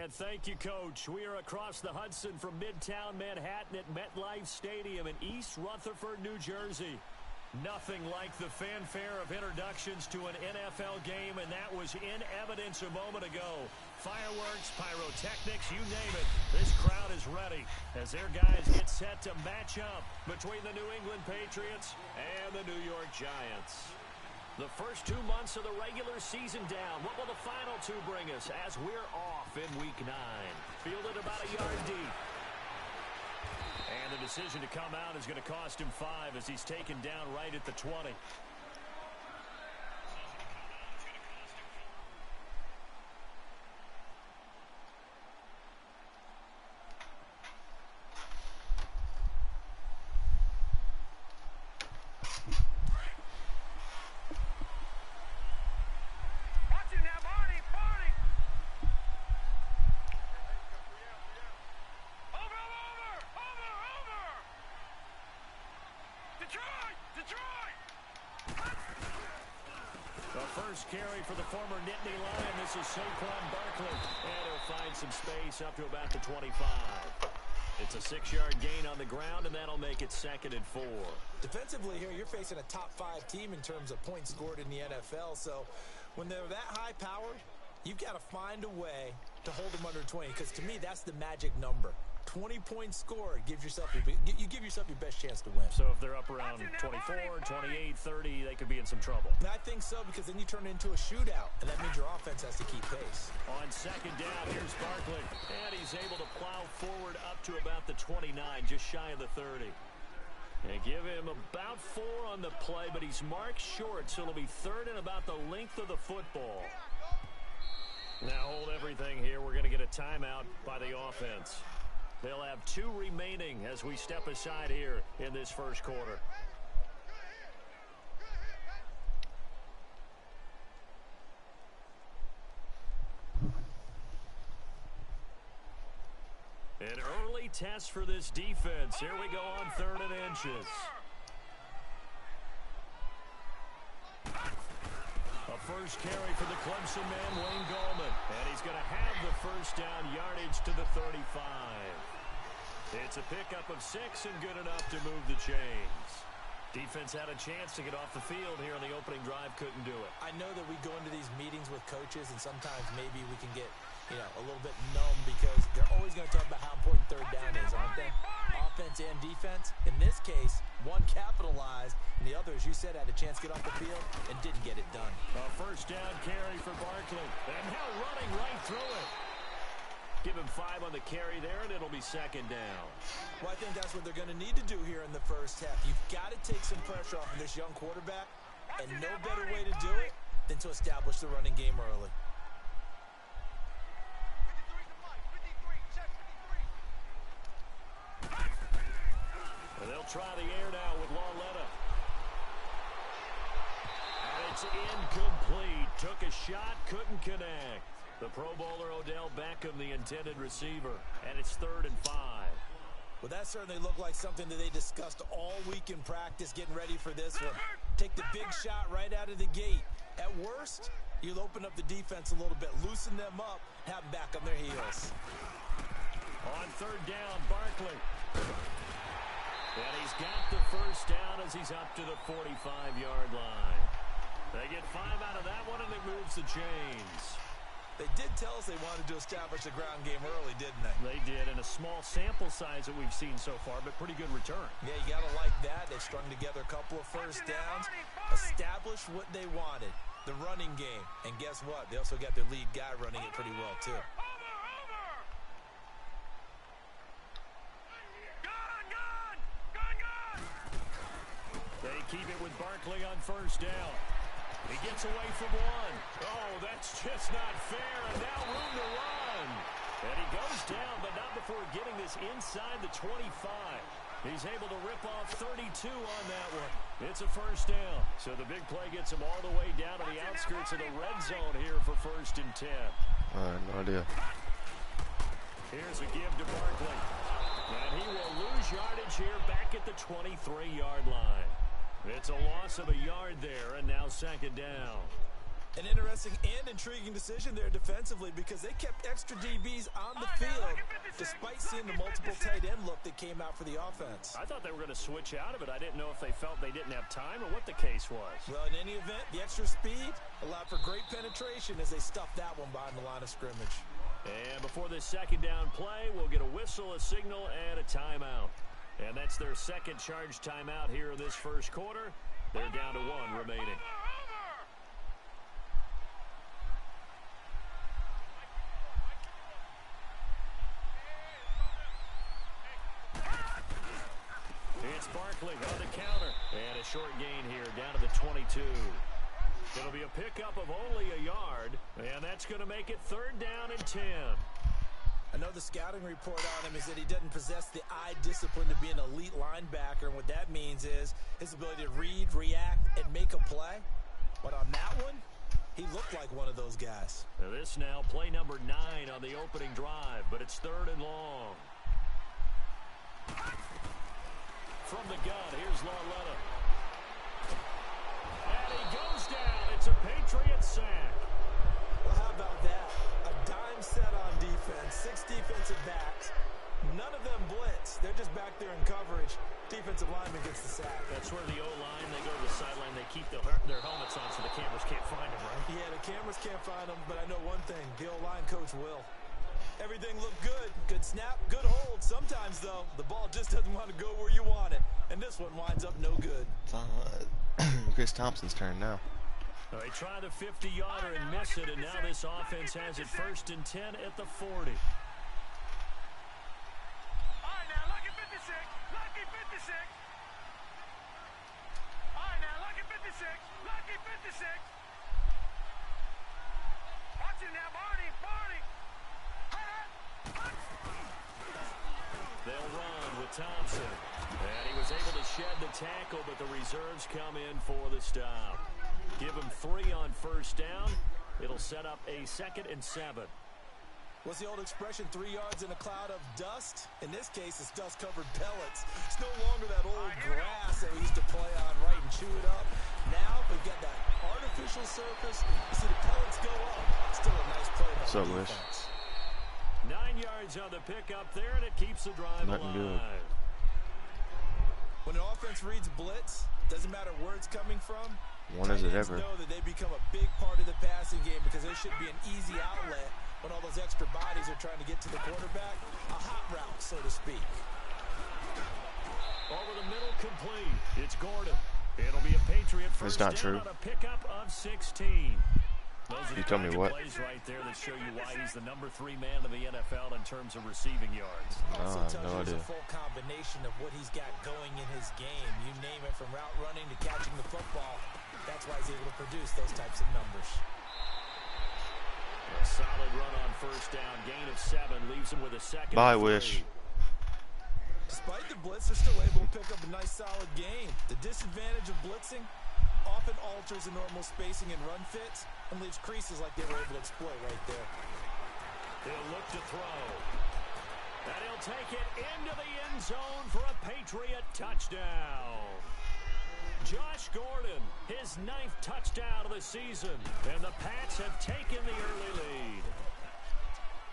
And thank you, Coach. We are across the Hudson from Midtown Manhattan at MetLife Stadium in East Rutherford, New Jersey. Nothing like the fanfare of introductions to an NFL game, and that was in evidence a moment ago. Fireworks, pyrotechnics, you name it. This crowd is ready as their guys get set to match up between the New England Patriots and the New York Giants. The first 2 months of the regular season down. What will the final two bring us as we're off in Week 9? Fielded about a yard deep. And the decision to come out is going to cost him 5 as he's taken down right at the 20. Carry for the former Nittany Lion. This is Saquon Barkley. And he'll find some space up to about the 25. It's a 6-yard gain on the ground, and that'll make it 2nd and 4. Defensively here, you're facing a top-5 team in terms of points scored in the NFL. So when they're that high-powered, you've got to find a way to hold them under 20. Because to me, that's the magic number. 20 points scored gives yourself you give yourself your best chance to win. So if they're up around 24, 28, 30, they could be in some trouble. And I think so, because then you turn it into a shootout, and that means your offense has to keep pace. On 2nd down, here's Barkley, and he's able to plow forward up to about the 29, just shy of the 30. And give him about 4 on the play, but he's marked short, so it'll be 3rd and about the length of the football. Now hold everything here. We're going to get a timeout by the offense. They'll have 2 remaining as we step aside here in this first quarter. An early test for this defense. Here we go on 3rd and inches. A first carry for the Clemson man, Wayne Gallman. And he's going to have the first down yardage to the 35. It's a pickup of 6 and good enough to move the chains. Defense had a chance to get off the field here on the opening drive, couldn't do it. I know that we go into these meetings with coaches, and sometimes maybe we can get, a little bit numb because they're always going to talk about how important 3rd down is, aren't they? Offense and defense. In this case, one capitalized, and the other, as you said, had a chance to get off the field and didn't get it done. A first down carry for Barkley, and now running right through it. Give him 5 on the carry there, and it'll be 2nd down. Well, I think that's what they're going to need to do here in the first half. You've got to take some pressure off of this young quarterback, and no better way to do it than to establish the running game early. And they'll try the air now with Lauletta. And it's incomplete. Took a shot, couldn't connect. The Pro Bowler Odell Beckham, the intended receiver. And it's 3rd and 5. Well, that certainly looked like something that they discussed all week in practice, getting ready for this one. Take the big shot right out of the gate. At worst, you'll open up the defense a little bit, loosen them up, have them back on their heels. On 3rd down, Barkley. And he's got the first down as he's up to the 45-yard line. They get 5 out of that one, and it moves the chains. They did tell us they wanted to establish a ground game early, didn't they? They did, in a small sample size that we've seen so far, but pretty good return. Yeah, you got to like that. They've strung together a couple of first downs, established what they wanted, the running game. And guess what? They also got their lead guy running it pretty well, too. They keep it with Barkley on first down. He gets away from one. Oh, that's just not fair, and now room to run. And he goes down, but not before getting this inside the 25. He's able to rip off 32 on that one. It's a first down. So the big play gets him all the way down to the outskirts of the red zone here for 1st and 10. No idea. Here's a give to Barkley. And he will lose yardage here back at the 23-yard line. It's a loss of a yard there, and now 2nd down. An interesting and intriguing decision there defensively because they kept extra DBs on the field despite seeing the multiple tight end look that came out for the offense. I thought they were going to switch out of it. I didn't know if they felt they didn't have time or what the case was. Well, in any event, the extra speed allowed for great penetration as they stuffed that one behind the line of scrimmage. And before this second down play, we'll get a whistle, a signal, and a timeout. And that's their second charge timeout here in this first quarter. They're down to one remaining. It's Barkley on the counter. And a short gain here down to the 22. It'll be a pickup of only a yard, and that's going to make it third down and 10. I know the scouting report on him is that he doesn't possess the eye discipline to be an elite linebacker, and what that means is his ability to read, react, and make a play. But on that one, he looked like one of those guys. Now this now, play number 9 on the opening drive, but it's third and long. From the gun, here's Lauletta. And he goes down. It's a Patriot sack. Well, how about that? A dime set on defense, 6 defensive backs. None of them blitz. They're just back there in coverage. Defensive lineman gets the sack. That's where the O-line, they go to the sideline, they keep their helmets on so the cameras can't find them, right? Yeah, the cameras can't find them, but I know one thing. The O-line coach will. Everything looked good. Good snap, good hold. Sometimes, though, the ball just doesn't want to go where you want it. And this one winds up no good. Chris Thompson's turn now. They try the 50-yarder and miss it, and now this offense has it first and 10 at the 40. All right, now, lucky 56. Lucky 56. All right, now, lucky 56. Lucky 56. Watch it now, Barney. Barney. They'll run with Thompson. And he was able to shed the tackle, but the reserves come in for the stop. Give him 3 on first down. It'll set up a 2nd and 7. What's the old expression, 3 yards in a cloud of dust? In this case, it's dust-covered pellets. It's no longer that old grass that we used to play on, right, and chew it up. Now, we've got that artificial surface. You see the pellets go up. Still a nice play by the defense. 9 yards on the pickup there, and it keeps the drive alive. Good. When an offense reads blitz, doesn't matter where it's coming from. One as it ever. Know that they become a big part of the passing game because there should be an easy outlet when all those extra bodies are trying to get to the quarterback. A hot route, so to speak. Over the middle, complete. It's Gordon. It'll be a Patriot first That's not down true. on a pickup of 16. Those are You tell me what? plays right there that show you why he's the number 3 man in the NFL in terms of receiving yards. Also I have tells no you idea. it's a full combination of what he's got going in his game. You name it, from route running to catching the football. That's why he's able to produce those types of numbers. A solid run on first down. Gain of 7 leaves him with a 2nd. Bye, and 3. Wish. Despite the blitz, they're still able to pick up a nice, solid game. The disadvantage of blitzing often alters the normal spacing and run fits and leaves creases like they were able to exploit right there. He'll look to throw. And he'll take it into the end zone for a Patriot touchdown. Josh Gordon, his 9th touchdown of the season. And the Pats have taken the early lead.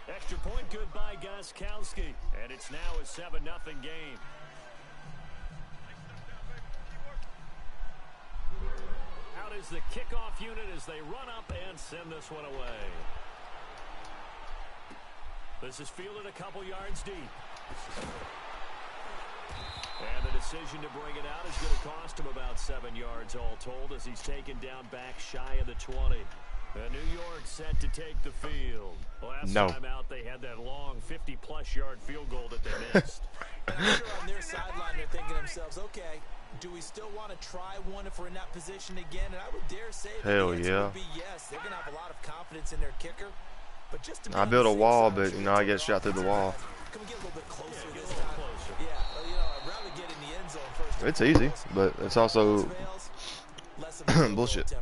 Extra point good by Gostkowski. And it's now a 7-0 game. Out is the kickoff unit as they run up and send this one away. This is fielded a couple yards deep. And the decision to bring it out is going to cost him about 7 yards all told as he's taken down back shy of the 20. New York set to take the field. Last time out, they had that long 50-plus yard field goal that they missed. And I'm sure on their sideline they're thinking to themselves, okay, do we still want to try one if we're in that position again? And I would dare say that the answer would be yes. They're going to have a lot of confidence in their kicker. But just to I built a wall, but, you know, I get shot through the wall. Can we get a little bit closer this time? Yeah, well, you know, I'd rather get in the end zone first. It's easy, but it's also bullshit.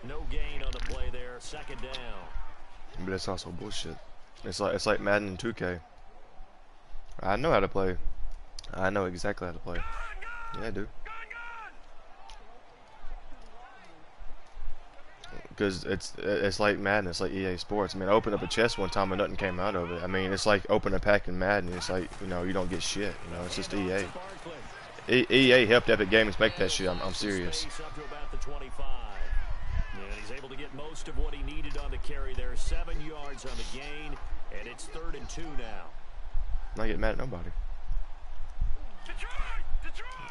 No gain on the play there, 2nd down. But it's also bullshit. It's like Madden 2K. I know how to play. I know exactly how to play. Yeah, I do. because it's like Madden. It's like EA Sports. I mean, I opened up a chest one time and nothing came out of it. I mean, it's like opening a pack in Madden. It's like, you know, you don't get shit. You know, it's just EA. EA helped Epic Games make that shit. I'm serious. Up to about the 25. And he's able to get most of what he needed on the carry there. 7 yards on the gain, and it's 3rd and 2 now. I'm not getting mad at nobody.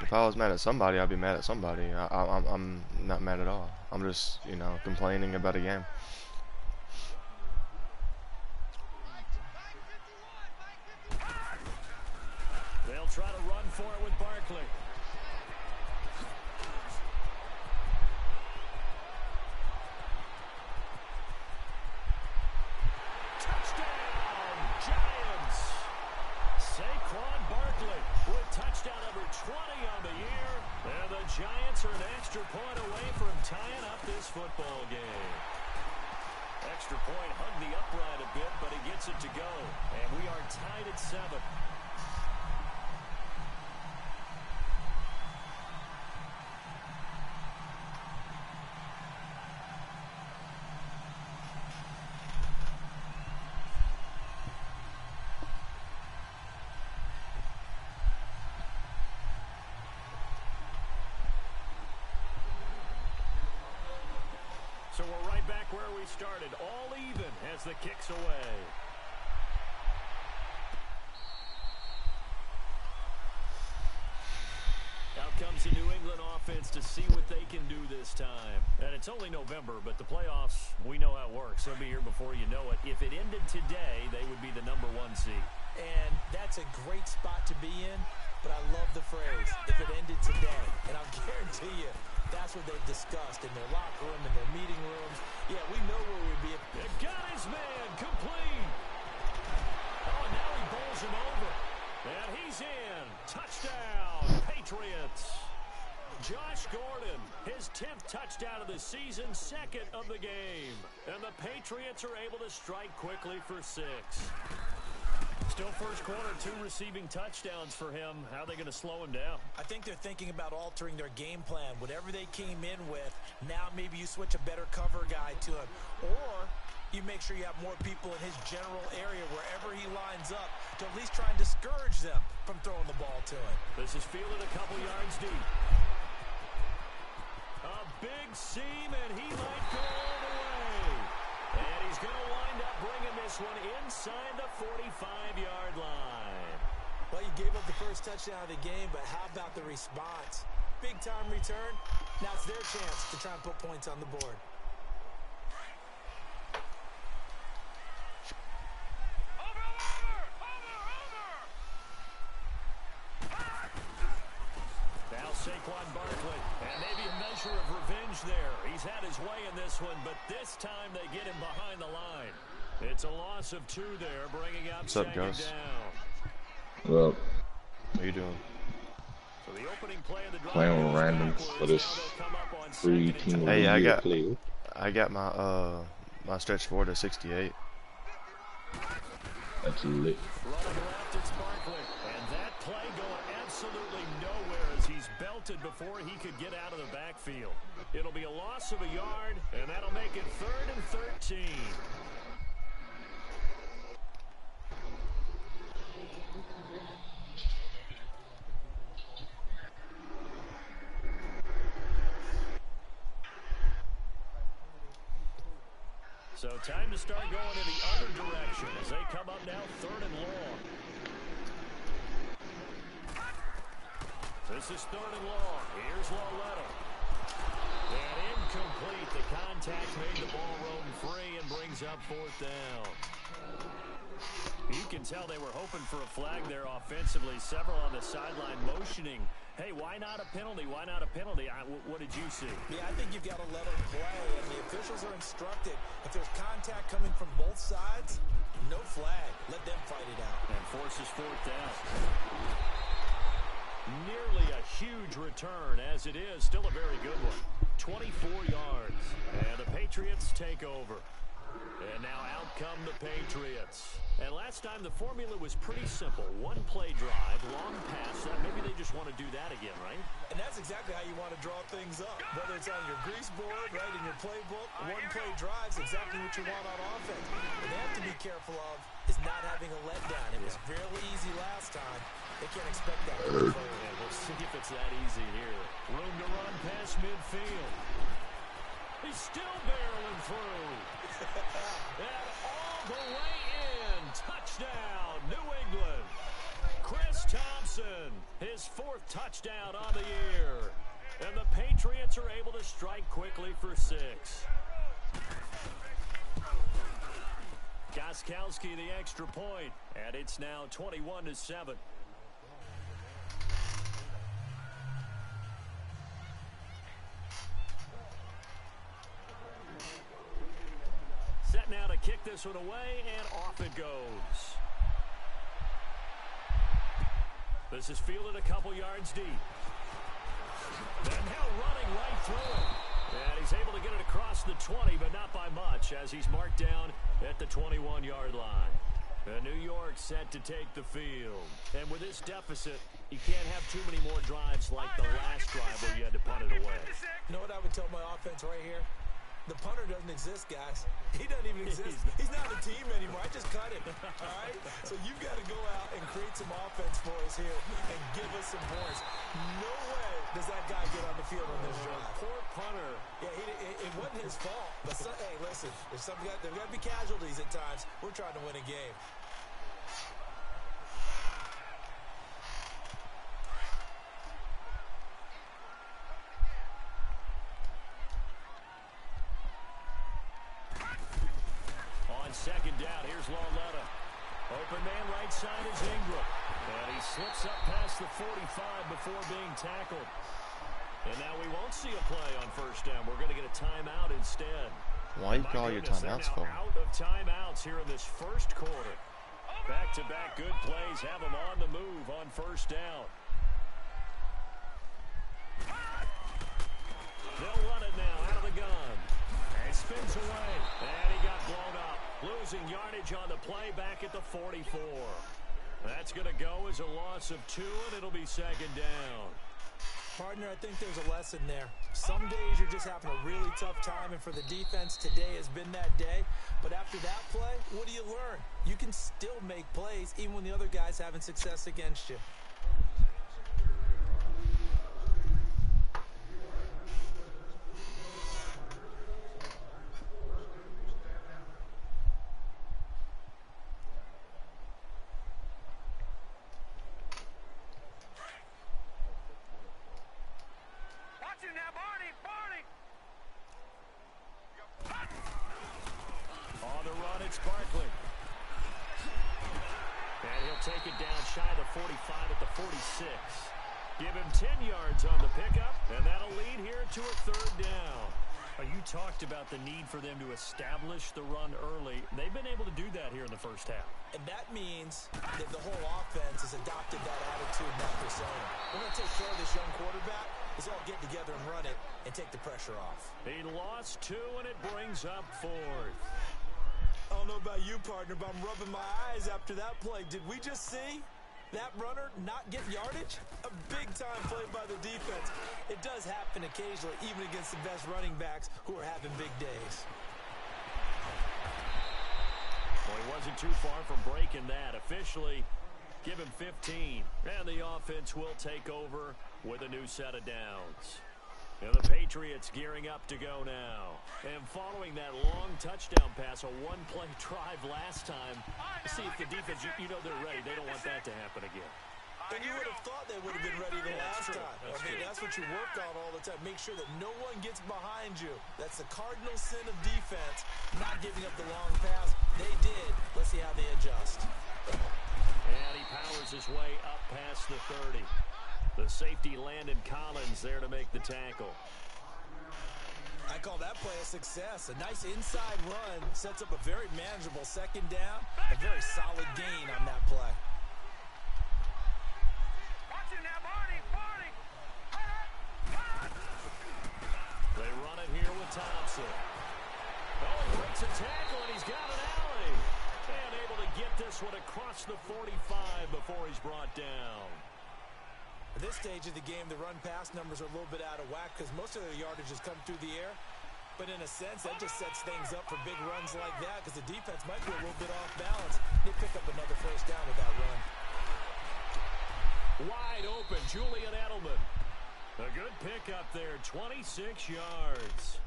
If I was mad at somebody, I'd be mad at somebody. I'm not mad at all. I'm just, you know, complaining about a game. They'll try to run for it with Barkley. Touchdown, Giants! Saquon Barkley with touchdown number 20 on the year. And the Giants are an extra point away from tying up this football game. Extra point hugged the upright a bit, but he gets it to go. And we are tied at 7. So we're right back where we started, all even as the kick's away. Out comes the New England offense to see what they can do this time. And it's only November, but the playoffs, we know how it works. They'll be here before you know it. If it ended today, they would be the #1 seed. And that's a great spot to be in, but I love the phrase, if it ended today. And I'll guarantee you, that's what they've discussed in their locker room, in their meeting rooms. Yeah, we know where we'd be. They've got his man complete. Oh, and now he bowls him over. And he's in. Touchdown, Patriots. Josh Gordon, his 10th touchdown of the season, 2nd of the game. And the Patriots are able to strike quickly for 6. Still first quarter, 2 receiving touchdowns for him. How are they going to slow him down? I think they're thinking about altering their game plan. Whatever they came in with, now maybe you switch a better cover guy to him. Or you make sure you have more people in his general area wherever he lines up to at least try and discourage them from throwing the ball to him. This is fielded a couple yards deep. A big seam, and he might go all the way. And he's going to wind up bringing this one inside the 45-yard line. Well, you gave up the first touchdown of the game, but how about the response? Big-time return. Now it's their chance to try and put points on the board. Now Saquon Barkley, and maybe a measure of revenge there. He's had his way in this one, but this time they get him behind the line. It's a loss of 2 there, bringing up 2nd down. Well, What are you doing? So the opening play of the drive playing with goes randoms backwards. for this Now they'll come up on free 2nd and team of 20. Hey, the I year got- play. I got my stretch forward at 68. That's lit. Running left, it's Barkley. And that play going absolutely nowhere as he's belted before he could get out of the backfield. It'll be a loss of a yard, and that'll make it 3rd and 13. So time to start going in the other direction as they come up now 3rd and long. This is 3rd and long. Here's Lauletto. And incomplete. The contact made the ball roam free and brings up 4th down. You can tell they were hoping for a flag there offensively. Several on the sideline motioning. Hey, why not a penalty? Why not a penalty? What did you see? Yeah, I think you've got to let them play, and the officials are instructed. If there's contact coming from both sides, no flag. Let them fight it out. And forces 4th down. Nearly a huge return, as it is. Still a very good one. 24 yards. And the Patriots take over. And now out come the Patriots. And last time the formula was pretty simple. One play drive, long pass. Maybe they just want to do that again, right? And that's exactly how you want to draw things up. Whether it's on your grease board, right, in your playbook, one play drive's exactly what you want on offense. What they have to be careful of is not having a letdown. It was fairly easy last time. They can't expect that going forward. Yeah, we'll see if it's that easy here. Room to run past midfield. He's still barreling through. And all the way in. Touchdown, New England. Chris Thompson, his 4th touchdown on the year. And the Patriots are able to strike quickly for 6. Gostkowski the extra point, and it's now 21-7. Set now to kick this one away, and off it goes. This is fielded a couple yards deep. Then now running right through it. And he's able to get it across the 20, but not by much, as he's marked down at the 21-yard line. And New York set to take the field. And with this deficit, you can't have too many more drives like the last drive where you had to punt it away. You know what I would tell my offense right here? The punter doesn't exist, guys. He doesn't even exist. He's not a team anymore. I just cut him, all right? So you've got to go out and create some offense for us here and give us some points. No way does that guy get on the field on this drive. Poor punter. Yeah, it wasn't his fault. But, hey, listen, there's got to be casualties at times. We're trying to win a game. Second down, here's Lauletta. Open man right side is Ingram. And he slips up past the 45 before being tackled. And now we won't see a play on first down. We're going to get a timeout instead. Why you call your timeouts for? Out of timeouts here in this first quarter. Back-to-back good plays have them on the move on first down. They'll run it now out of the gun. And spins away. And he got blown up. Losing yardage on the play back at the 44. That's going to go as a loss of 2, and it'll be second down. Partner, I think there's a lesson there. Some days you're just having a really tough time, and for the defense, today has been that day. But after that play, what do you learn? You can still make plays even when the other guy's having success against you. Take it down shy of the 45 at the 46. Give him 10 yards on the pickup, and that'll lead here to a third down. You talked about the need for them to establish the run early. They've been able to do that here in the first half. And that means that the whole offense has adopted that attitude and that persona. We're going to take care of this young quarterback. Let's all get together and run it and take the pressure off. He lost 2, and it brings up 4th. I don't know about you, partner, but I'm rubbing my eyes after that play. Did we just see that runner not get yardage? A big-time play by the defense. It does happen occasionally, even against the best running backs who are having big days. Well, he wasn't too far from breaking that. Officially, give him 15. And the offense will take over with a new set of downs. And the Patriots gearing up to go now. And following that long touchdown pass, a one-play drive last time, see if the defense, you know they're ready. They don't want that to happen again. And you would have thought they would have been ready the last time. That's what you work on all the time. Make sure that no one gets behind you. That's the cardinal sin of defense, not giving up the long pass. They did. Let's see how they adjust. And he powers his way up past the 30. The safety Landon Collins there to make the tackle. I call that play a success. A nice inside run sets up a very manageable second down. A very solid gain on that play. Watch it now, Barney. They run it here with Thompson. Oh, he breaks a tackle. this one across the 45 before he's brought down. At this stage of the game, the run-pass numbers are a little bit out of whack because most of their yardage has come through the air. But in a sense, that just sets things up for big runs like that because the defense might be a little bit off balance. They pick up another first down with that run. Wide open, Julian Edelman. A good pickup there, 26 yards.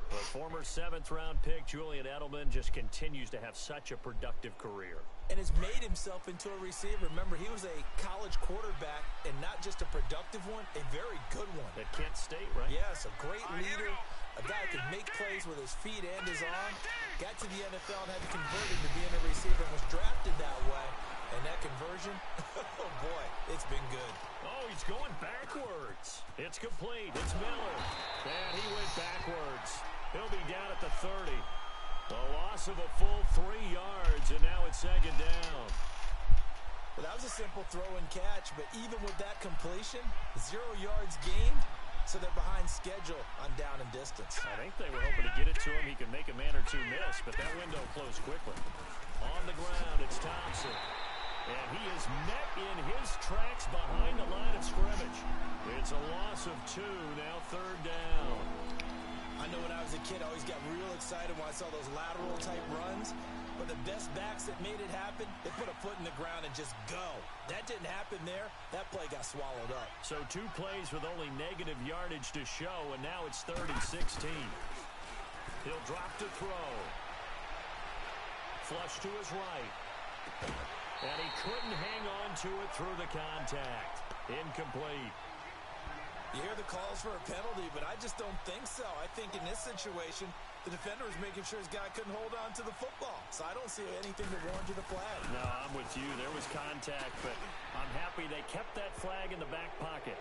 The former 7th-round pick, Julian Edelman, just continues to have such a productive career. And has made himself into a receiver. Remember, he was a college quarterback, and not just a productive one, a very good one. At Kent State, right? Yes, a great leader, a guy who could make plays with his feet and his arm. Got to the NFL and had to convert into being a receiver and was drafted that way. And that conversion, oh boy, it's been good. Oh, he's going backwards. It's complete. It's Miller. And he went backwards. He'll be down at the 30. A loss of a full 3 yards, and now it's 2nd down. Well, that was a simple throw and catch, but even with that completion, 0 yards gained, so they're behind schedule on down and distance. I think they were hoping to get it to him. He could make a man or two miss, but that window closed quickly. On the ground, it's Thompson. And he is met in his tracks behind the line of scrimmage. It's a loss of 2, now 3rd down. I know when I was a kid, I always got real excited when I saw those lateral-type runs. But the best backs that made it happen, they put a foot in the ground and just go. That didn't happen there. That play got swallowed up. So 2 plays with only negative yardage to show, and now it's 3rd and 16. He'll drop to throw. Flush to his right. And he couldn't hang on to it through the contact. Incomplete. You hear the calls for a penalty, but I just don't think so. I think in this situation, the defender was making sure his guy couldn't hold on to the football. So I don't see anything that warranted a flag. No, I'm with you. There was contact, but I'm happy they kept that flag in the back pocket.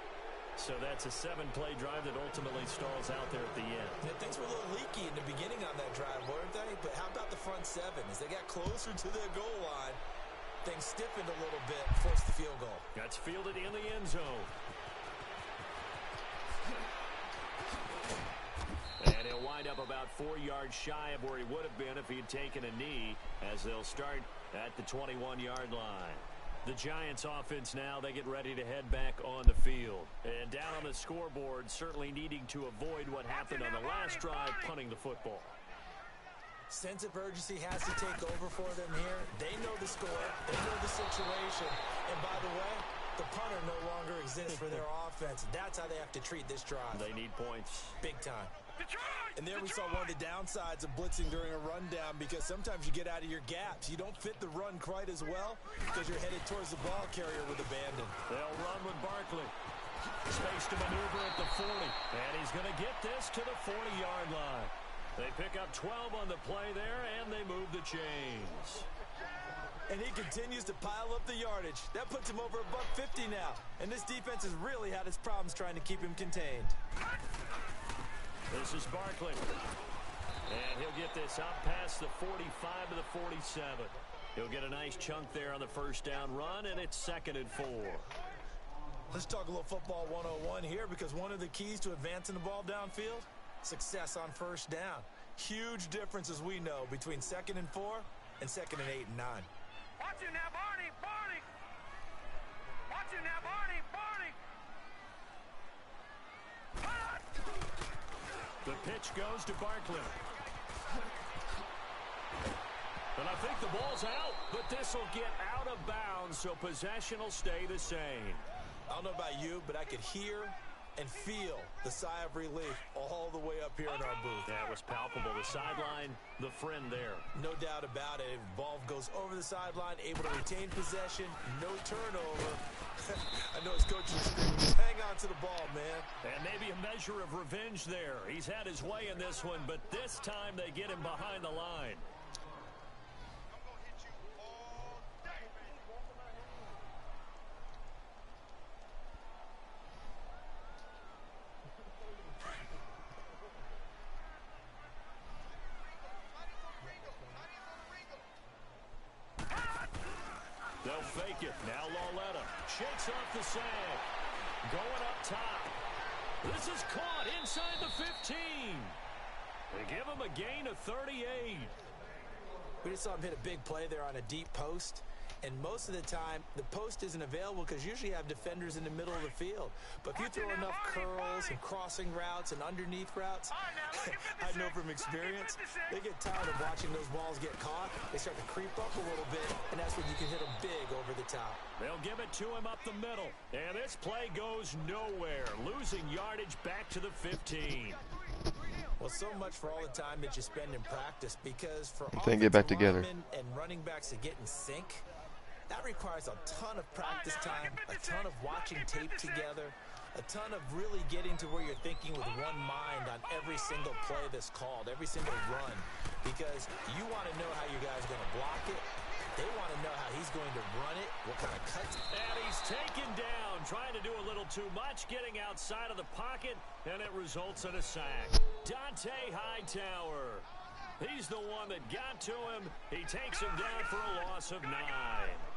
So that's a 7-play drive that ultimately stalls out there at the end. Yeah, things were a little leaky in the beginning on that drive, weren't they? But how about the front 7? As they got closer to their goal line, things stiffened a little bit, forced the field goal. That's fielded in the end zone. And he'll wind up about 4 yards shy of where he would have been if he had taken a knee, as they'll start at the 21-yard line. The Giants offense now, they get ready to head back on the field. And down on the scoreboard, certainly needing to avoid what happened on the last drive, punting the football. Sense of urgency has to take over for them here. They know the score. They know the situation. And by the way, the punter no longer exists for their offense. That's how they have to treat this drive. They need points. Big time. And there we saw one of the downsides of blitzing during a rundown, because sometimes you get out of your gaps. You don't fit the run quite as well because you're headed towards the ball carrier with abandon. They'll run with Barkley. Space to maneuver at the 40. And he's going to get this to the 40-yard line. They pick up 12 on the play there, and they move the chains. And he continues to pile up the yardage. That puts him over $150 now. And this defense has really had its problems trying to keep him contained. This is Barkley. And he'll get this up past the 45 to the 47. He'll get a nice chunk there on the first down run, and it's 2nd and 4. Let's talk a little football 101 here, because one of the keys to advancing the ball downfield, success on first down. Huge difference, as we know, between 2nd and 4 and 2nd and 8 and 9. Watch it now, Barney! Barney! Watch it now, Barney! Barney! The pitch goes to Barkley. And I think the ball's out, but this will get out of bounds, so possession will stay the same. I don't know about you, but I could hear and feel the sigh of relief all the way up here in our booth. That was palpable. The sideline, the friend there. No doubt about it. Ball goes over the sideline, able to retain possession, no turnover. I know his coach is screaming, just hang on to the ball, man. And maybe a measure of revenge there. He's had his way in this one, but this time they get him behind the line. They'll fake it. Now Lauletta shakes off the sag. Going up top. This is caught inside the 15. They give him a gain of 38. We just saw him hit a big play there on a deep post. And most of the time, the post isn't available because usually you have defenders in the middle of the field. But if you throw enough curls and crossing routes and underneath routes, I know from experience, they get tired of watching those balls get caught. They start to creep up a little bit, and that's when you can hit them big over the top. They'll give it to him up the middle. And this play goes nowhere, losing yardage back to the 15. Well, so much for all the time that you spend in practice, because for Then get back together and running backs to get in sync, that requires a ton of practice time, a ton of watching tape together, a ton of really getting to where you're thinking with one mind on every single play that's called, every single run, because you want to know how your guy's going to block it. They want to know how he's going to run it, what kind of cuts. And he's taken down, trying to do a little too much, getting outside of the pocket, and it results in a sack. Dante Hightower. He's the one that got to him. He takes him down for a loss of 9.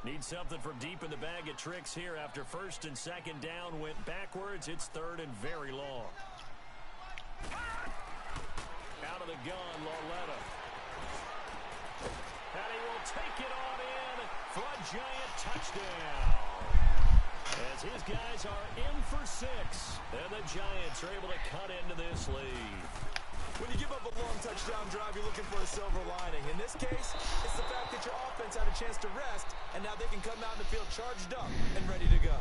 Needs something from deep in the bag of tricks here after first and second down went backwards. It's third and very long. Out of the gun, Lauletta. And he will take it on in for a giant touchdown. As his guys are in for 6. And the Giants are able to cut into this lead. When you give up a long touchdown drive, you're looking for a silver lining. In this case, it's the fact that your offense had a chance to rest, and now they can come out in the field charged up and ready to go.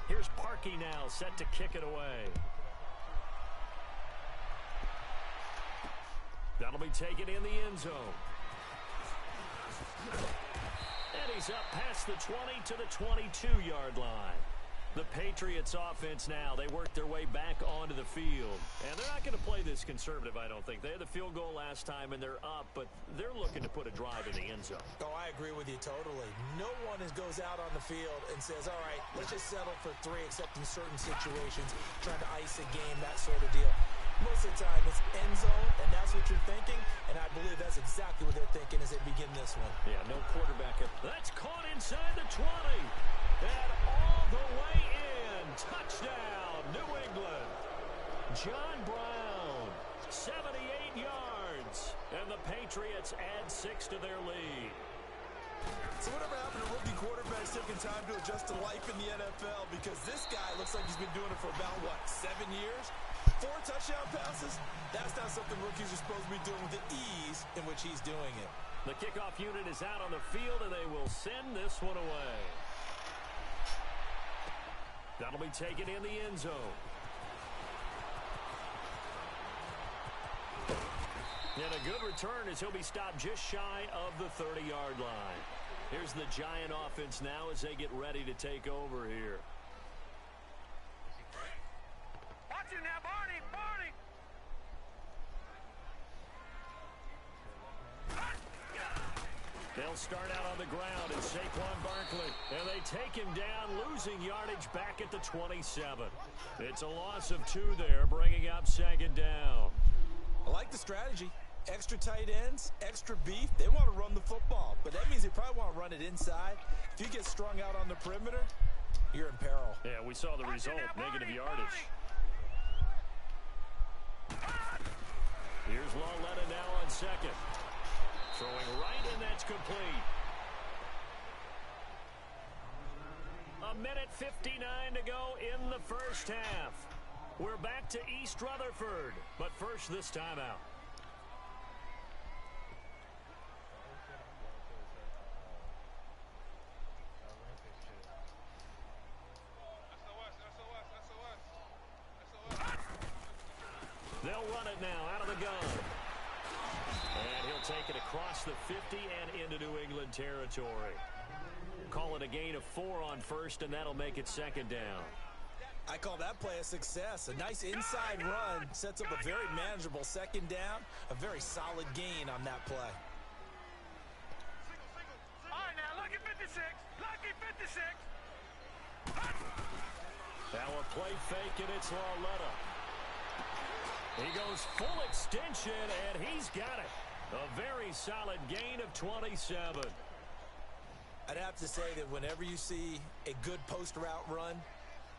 Here's Parkey now, set to kick it away. That'll be taken in the end zone. And he's up past the 20 to the 22-yard line. The Patriots offense now, they work their way back onto the field. And they're not going to play this conservative, I don't think. They had the field goal last time, and they're up, but they're looking to put a drive in the end zone. Oh, I agree with you totally. No one goes out on the field and says, all right, let's just settle for 3, except in certain situations, trying to ice a game, that sort of deal. Most of the time, it's end zone, and that's what you're thinking, and I believe that's exactly what they're thinking as they begin this one. Yeah, no quarterback. That's caught inside the 20. And all the way in. Touchdown, New England. John Brown, 78 yards. And the Patriots add 6 to their lead. So whatever happened to rookie quarterbacks taking time to adjust to life in the NFL? Because this guy looks like he's been doing it for about, 7 years? 4 touchdown passes? That's not something rookies are supposed to be doing with the ease in which he's doing it. The kickoff unit is out on the field, and they will send this one away. That'll be taken in the end zone. And a good return as he'll be stopped just shy of the 30-yard line. Here's the Giant offense now as they get ready to take over here. Watch it now, Barney, Barney. They'll start out on the ground at Saquon Barkley. And they take him down, losing yardage back at the 27. It's a loss of 2 there, bringing up second down. I like the strategy. Extra tight ends, extra beef. They want to run the football, but that means they probably want to run it inside. If you get strung out on the perimeter, you're in peril. Yeah, we saw the result, negative yardage. Here's Lauletta now on second. Throwing right, and that's complete. A minute 59 to go in the first half. We're back to East Rutherford, but first this timeout. They'll run it now out of the gun. And he'll take it across the 50 and into New England territory. Call it a gain of 4 on first, and that'll make it second down. I call that play a success. A nice inside run sets up a very manageable second down. A very solid gain on that play. All right, now, lucky 56. Lucky 56. Now a play fake, and it's Lauletta. He goes full extension, and he's got it. A very solid gain of 27. I'd have to say that whenever you see a good post route run,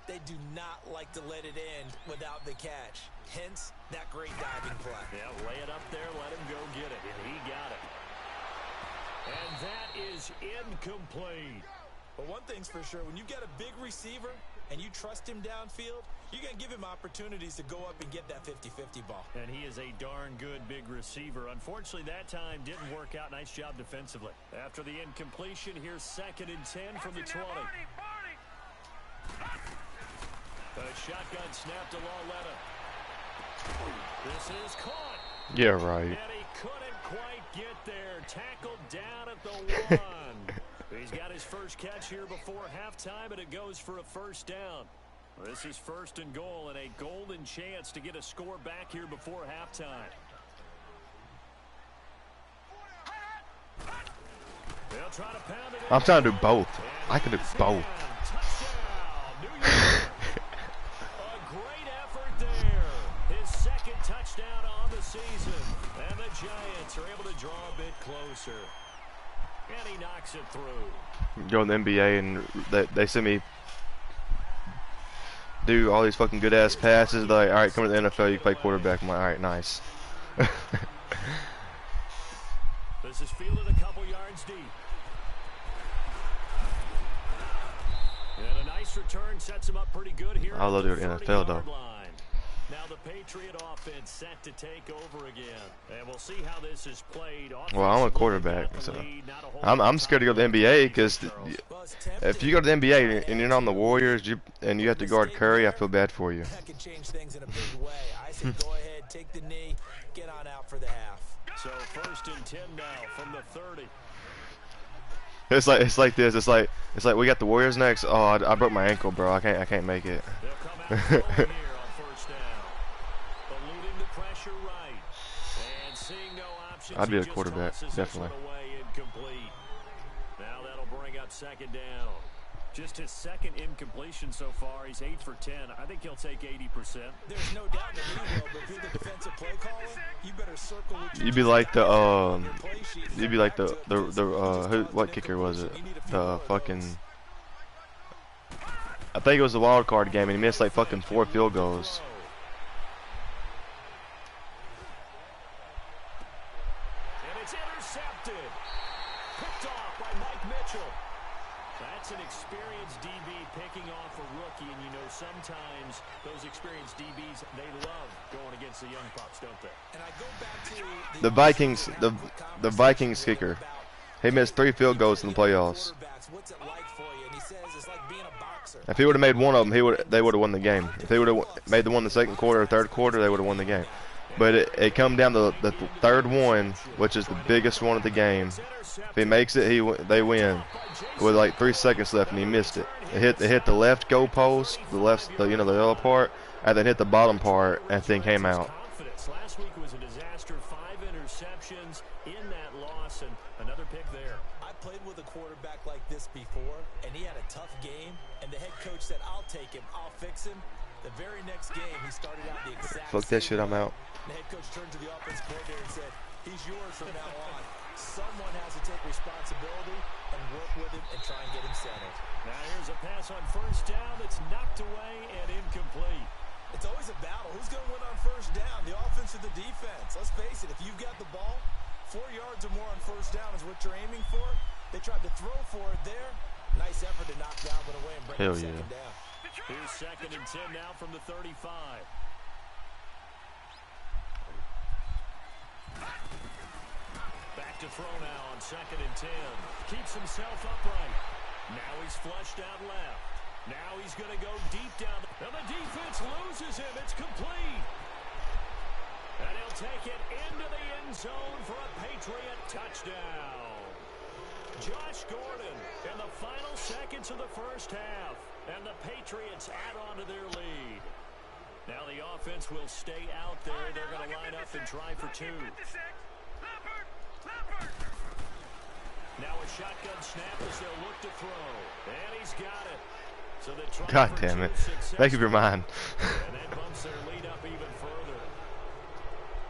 They do not like to let it end without the catch. Hence, that great diving play. Yeah, lay it up there, let him go get it, and he got it. And that is incomplete. But one thing's for sure, when you get a big receiver and you trust him downfield, you're going to give him opportunities to go up and get that 50-50 ball. And he is a darn good big receiver. Unfortunately, that time didn't work out. Nice job defensively. After the incompletion, here's 2nd and 10 from the 20. A shotgun snap to Lauletta. This is caught. Yeah, right. And he couldn't quite get there. Tackled down at the 1. He's got his first catch here before halftime, and it goes for a first down. This is 1st and goal, and a golden chance to get a score back here before halftime. They'll try to pound it in. I'm trying to do both. I can do both. Touchdown, New York. A great effort there. His 2nd touchdown on the season. And the Giants are able to draw a bit closer. And he knocks it through. Go in the NBA and they send me do all these fucking good ass passes. They're like, all right, come to the NFL, you play quarterback. I'm like, all right, nice. This is fielded a couple yards deep. And a nice return sets him up pretty good here. I love at the the NFL though. 30-yard line. Now the Patriot offense set to take over again. And we'll see how this is played. Well, I'm a quarterback, so I'm scared to go to the NBA because if you go to the NBA and you're not on the Warriors and you have to guard Curry, I feel bad for you. That can change things in a big way. I say go ahead, take the knee, get on out for the half. So 1st and 10 now from the 30. It's like this. It's like we got the Warriors next. Oh, I broke my ankle, bro. I can't make it. They'll come out here on 1st down. Eluding the pressure right. And seeing no options. I'd be he a just quarterback, tosses this definitely. one away, incomplete. Now that'll bring up 2nd down. Just his 2nd incompletion so far. He's 8 for 10. I think he'll take 80%. There's no doubt that he will, but if you're the defensive play caller, you better circle what You'd be like the what kicker was it? The fucking, I think it was the wild card game and he missed like fucking 4 field goals. And it's intercepted. Picked off by Mike Mitchell. That's an experienced DB picking off a rookie, and you know sometimes those experienced DBs, they love going against the young pups, don't they? And I go back to The Vikings, the Vikings kicker, he missed 3 field goals in the playoffs. What's it like for you? And he says it's like being a boxer. If he would have made one of them, they would have won the game. If they would have made the one in the 2nd quarter or 3rd quarter, they would have won the game. But it come down to the 3rd one, which is the biggest one of the game. If he makes it, they win. With like 3 seconds left, and he missed it. It hit the left goal post, the yellow part, and then hit the bottom part, and thing came out. Last week was a disaster. 5 interceptions in that loss, and another pick there. I played with a quarterback like this before, and he had a tough game, and the head coach said, I'll take him, I'll fix him. The very next game, he started out the exact Fuck that shit, I'm out. The head coach turned to the offensive coordinator and said, he's yours from now on. Someone has to take responsibility and work with him and try and get him settled. Now here's a pass on 1st down that's knocked away and incomplete. It's always a battle. Who's going to win on 1st down, the offense or the defense? Let's face it, if you've got the ball, 4 yards or more on 1st down is what you're aiming for. They tried to throw for it there. Nice effort to knock that one away and bring Hell it yeah. 2nd down. Here's 2nd and 10 now from the 35. Back to throw now on 2nd and 10. Keeps himself upright. Now he's flushed out left. Now he's going to go deep down. And the defense loses him. It's complete. And he'll take it into the end zone for a Patriot touchdown. Josh Gordon in the final seconds of the 1st half. And the Patriots add on to their lead. Now the offense will stay out there. They're going to line up and try for 2. Now a shotgun snap as they'll look to throw. And he's got it. So they try God for damn 2 it. Make up your mind. And that bumps their lead up even further.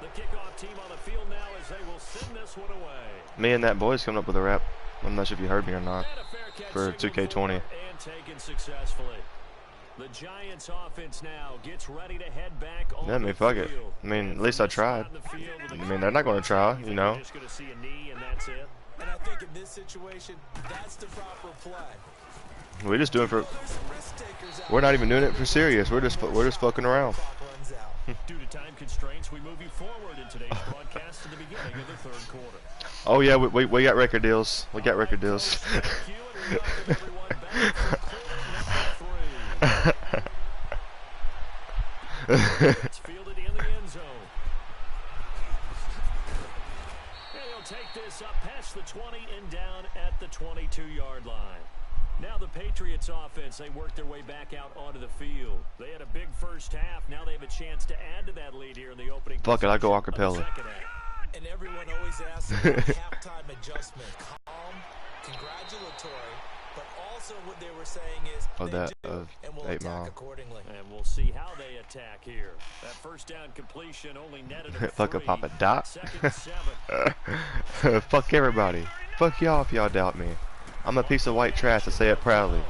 The kickoff team on the field now as they will send this one away. Me and that boy's coming up with a rap. I'm not sure if you heard me or not. And a fair catch For signaled 2K20. and taken successfully. The Giants offense now gets ready to head back on Yeah, I mean, the fuck it. field. I mean, at least I tried. I mean, they're not going to try, you know. Just going to see a knee and that's it. And I think in this situation, that's the proper play. We're just doing for. We're not even doing it for serious. We're just fucking around. Due to time constraints, we move you forward in today's broadcast to the beginning of the third quarter. Oh yeah, we got record deals. We got record deals. It's fielded in the end zone. And he'll take this up past the 20 and down at the 22-yard line. Now the Patriots offense, they work their way back out onto the field. They had a big first half. Now they have a chance to add to that lead here in the opening. Fuck it, I go acapella. And everyone always asks about halftime adjustment. Calm, congratulatory, but also what they were saying is they do, and we'll 8 attack Mile. accordingly. And we'll see how they attack here. That first down completion only netted a Fuck a 3. Papa Dot. Second and 7. Fuck everybody. Fuck y'all if y'all doubt me. I'm a piece of white trash to say it proudly.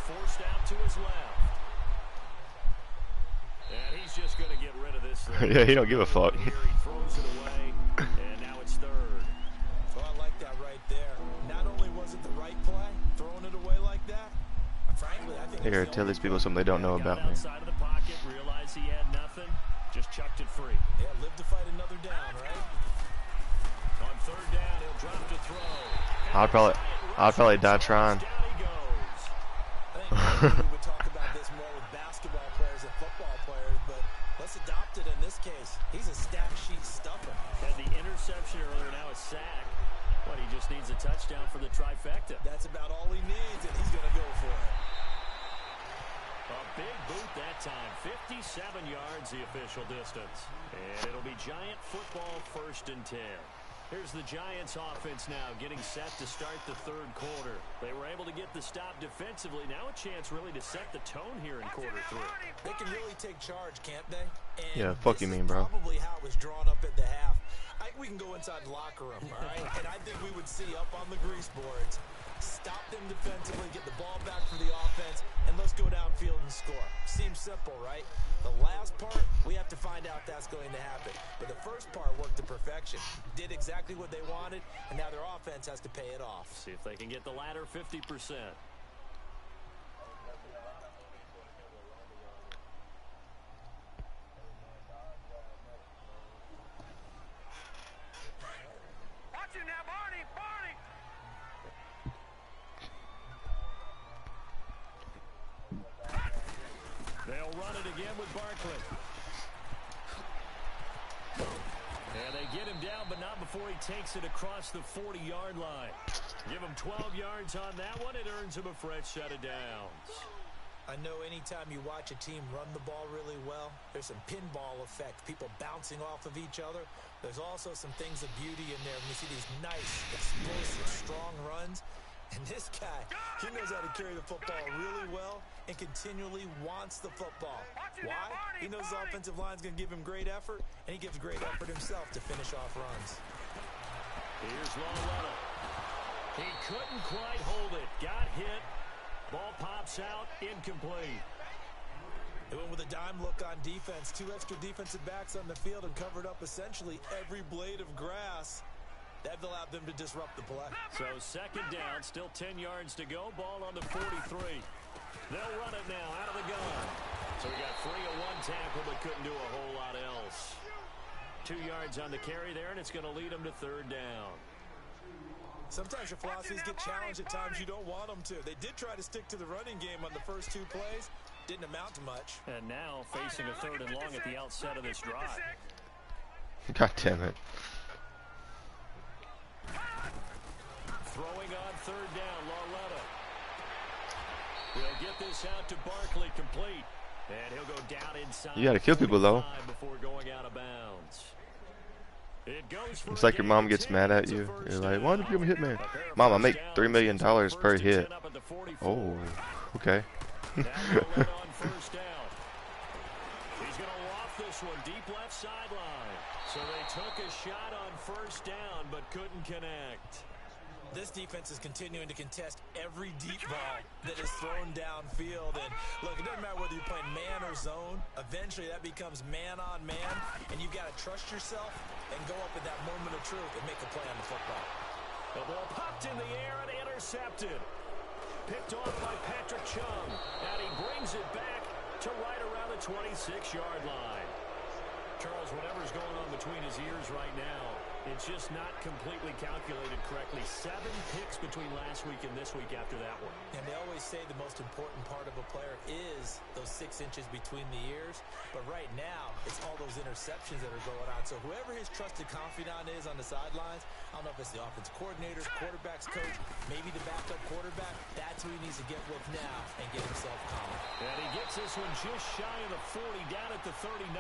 Forced out to his left. And he's just going to get rid of this thing. Yeah, he don't give a fuck. Here he throws it away, and now it's third. Well, I like that right there. Not only was it the right play, throwing it away like that, frankly, I think Here, tell these people something they don't know about me. Outside of the pocket, realized he had nothing, just chucked it free. Yeah, live to fight another down, right? On third down, he'll drop to throw. I'd probably die trying. Down he goes. I think we would talk about this more with basketball players and football players, but let's adopt it in this case. He's a stat sheet stuffer. Had the interception earlier, now a sack. But he just needs a touchdown for the trifecta. That's about all he needs, and he's going to go for it. A big boot that time. 57 yards the official distance. And it'll be Giant football 1st and 10. Here's the Giants offense now getting set to start the third quarter. They were able to get the stop defensively. Now a chance really to set the tone here in quarter 3. They can really take charge, can't they? And Yeah, fuck you mean, bro. Probably how it was drawn up at the half. I think we can go inside the locker room, all right? And I think we would see up on the grease boards, stop them defensively, get the ball back for the offense, and let's go downfield and score. Seems simple, right? The last part, we have to find out that's going to happen. But the first part worked to perfection. Did exactly what they wanted, and now their offense has to pay it off. See if they can get the latter 50%. Watch it now, Barney! Barney! They'll run it again with Barkley. And they get him down, but not before he takes it across the 40-yard line. Give him 12 yards on that one. It earns him a fresh set of downs. I know anytime you watch a team run the ball really well, there's some pinball effect, people bouncing off of each other. There's also some things of beauty in there when you see these nice, explosive, strong runs. And this guy, he knows how to carry the football really well and continually wants the football. Why? He knows his offensive line's going to give him great effort, and he gives great effort himself to finish off runs. Here's Loletta. He couldn't quite hold it. Got hit. Ball pops out. Incomplete. They went with a dime look on defense. 2 extra defensive backs on the field and covered up essentially every blade of grass. That allowed them to disrupt the play. So second down, still 10 yards to go. Ball on the 43. They'll run it now out of the gun. So we got 3 of 1 tackle, but couldn't do a whole lot else. 2 yards on the carry there, and it's going to lead them to third down. Sometimes your philosophies get challenged at times you don't want them to. They did try to stick to the running game on the first 2 plays. Didn't amount to much. And now facing a third and long at the outset of this drive. God damn it. Throwing on third down, Loletta. We'll get this out to Barkley, complete. And he'll go down inside. You gotta kill people, though. Before going out of bounds. It goes for It's like your mom gets mad at you. You're like, why did you give me a hit, man? Mom, I make $3 million per hit. Oh, okay. Now Loletta on first down. He's going to loft this one deep left sideline. So they took a shot on first down, but couldn't connect. This defense is continuing to contest every deep ball that is thrown downfield. And look, it doesn't matter whether you're playing man or zone. Eventually, that becomes man on man, and you've got to trust yourself and go up at that moment of truth and make a play on the football. The ball popped in the air and intercepted. Picked off by Patrick Chung, and he brings it back to right around the 26-yard line. Charles, whatever's going on between his ears right now, it's just not completely calculated correctly. 7 picks between last week and this week after that one. And they always say the most important part of a player is those 6 inches between the ears. But right now, it's all those interceptions that are going on. So whoever his trusted confidant is on the sidelines, I don't know if it's the offensive coordinator, quarterback's coach, maybe the backup quarterback, that's who he needs to get with now and get himself calm. And he gets this one just shy of the 40, down at the 39.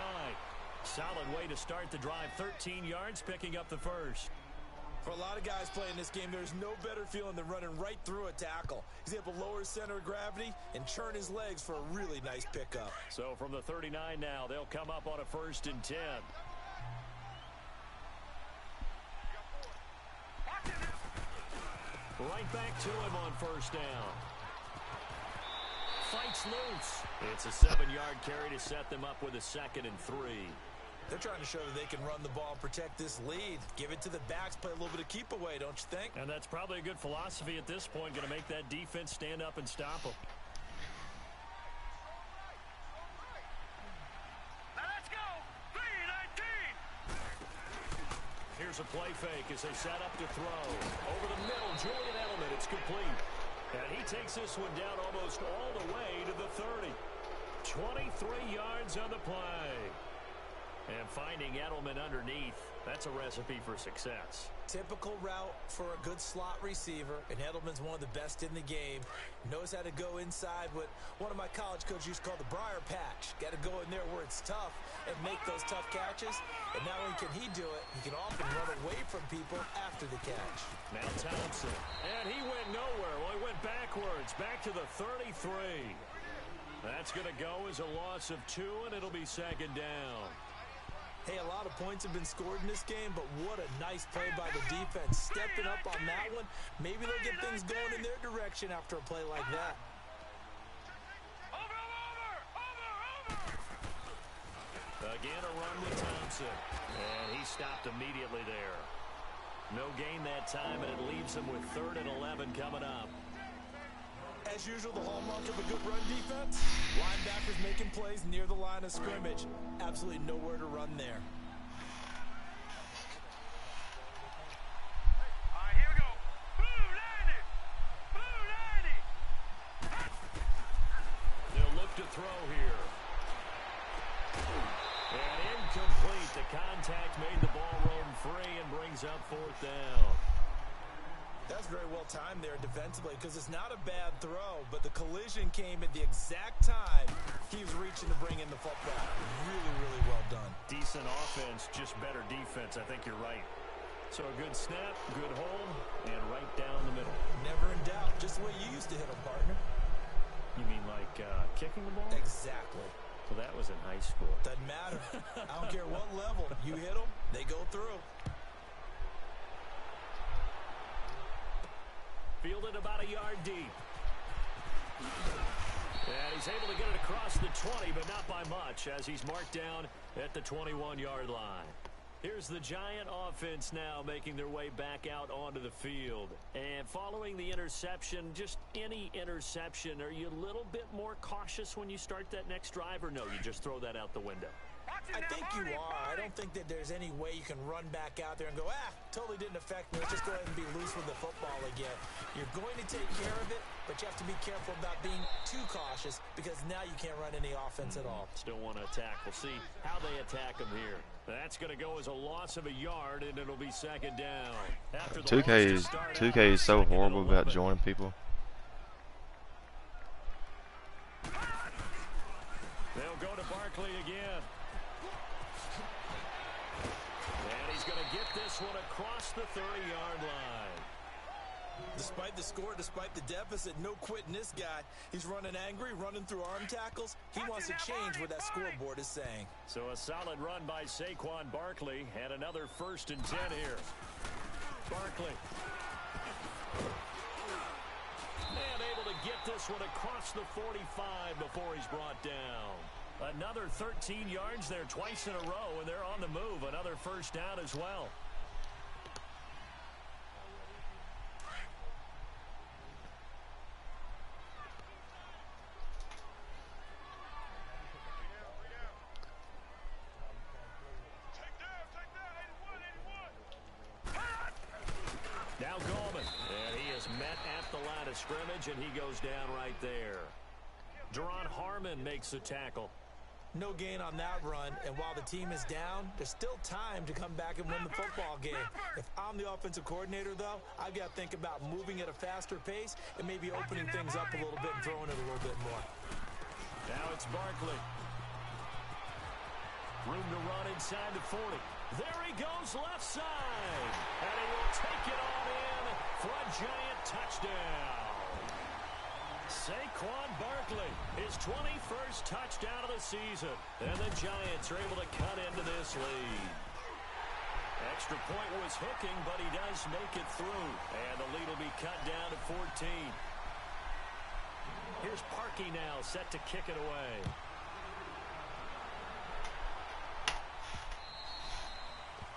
Solid way to start the drive. 13 yards, picking up the first. For a lot of guys playing this game, there's no better feeling than running right through a tackle. He's able to lower his center of gravity and churn his legs for a really nice pickup. So from the 39 now, they'll come up on a 1st and 10. Right back to him on 1st down. Fights loose. It's a 7-yard carry to set them up with a 2nd and 3. They're trying to show that they can run the ball and protect this lead. Give it to the backs, play a little bit of keep away, don't you think? And that's probably a good philosophy at this point. Going to make that defense stand up and stop them. Now let's go. 3-19. Here's a play fake as they set up to throw. Over the middle, Julian Edelman. It's complete. And he takes this one down almost all the way to the 30. 23 yards on the play. And finding Edelman underneath, that's a recipe for success. Typical route for a good slot receiver, and Edelman's one of the best in the game. Knows how to go inside what one of my college coaches used to call the briar patch. Got to go in there where it's tough and make those tough catches. And not only can he do it, he can often run away from people after the catch. Now Thompson, and he went nowhere. Well, he went backwards, back to the 33. That's going to go as a loss of 2, and it'll be 2nd down. Hey, a lot of points have been scored in this game, but what a nice play by the defense. Stepping up on that one. Maybe they'll get things going in their direction after a play like that. Again, a run with Thompson. And he stopped immediately there. No gain that time, and it leaves them with 3rd and 11 coming up. As usual, the hallmark of a good run defense, linebackers making plays near the line of scrimmage. Absolutely nowhere to run there. All right, here we go. Blue 90. They'll look to throw here. And incomplete. The contact made the ball roam free and brings up 4th down. That's very well timed there defensively because it's not a bad throw, but the collision came at the exact time he was reaching to bring in the football. Really, really well done. Decent offense, just better defense. I think you're right. So a good snap, good hold, and right down the middle. Never in doubt. Just the way you used to hit them, partner. You mean like kicking the ball? Exactly. Well, that was in high school. Doesn't matter. I don't care what level. You hit them, they go through. Fielded about a yard deep. And he's able to get it across the 20, but not by much, as he's marked down at the 21-yard line. Here's the Giant offense now making their way back out onto the field. And following the interception, just any interception, are you a little bit more cautious when you start that next drive, or no, you just throw that out the window? I think you are. I don't think that there's any way you can run back out there and go, totally didn't affect me. Let's just go ahead and be loose with the football again. You're going to take care of it, but you have to be careful about being too cautious because now you can't run any offense at all. Still want to attack. We'll see how they attack them here. That's going to go as a loss of a yard, and it'll be 2nd down. After the 2K is so horrible about joining people. They'll go to Barkley again. And he's going to get this one across the 30-yard line. Despite the score, despite the deficit, no quitting this guy. He's running angry, running through arm tackles. He wants to change what that scoreboard is saying. So a solid run by Saquon Barkley, and another 1st and 10 here. Barkley And able to get this one across the 45 before he's brought down. Another 13 yards there twice in a row, and they're on the move. Another first down as well. Now Gallman, and he is met at the line of scrimmage, and he goes down right there. Duron Harmon makes the tackle. No gain on that run, and while the team is down, there's still time to come back and win the football game. If I'm the offensive coordinator, though, I've got to think about moving at a faster pace and maybe opening things up a little bit and throwing it a little bit more. Now it's Barkley. Room to run inside the 40. There he goes left side. And he will take it on in for a Giant touchdown. Saquon Barkley, his 21st touchdown of the season. And the Giants are able to cut into this lead. Extra point was hooking, but he does make it through. And the lead will be cut down to 14. Here's Parkey now, set to kick it away.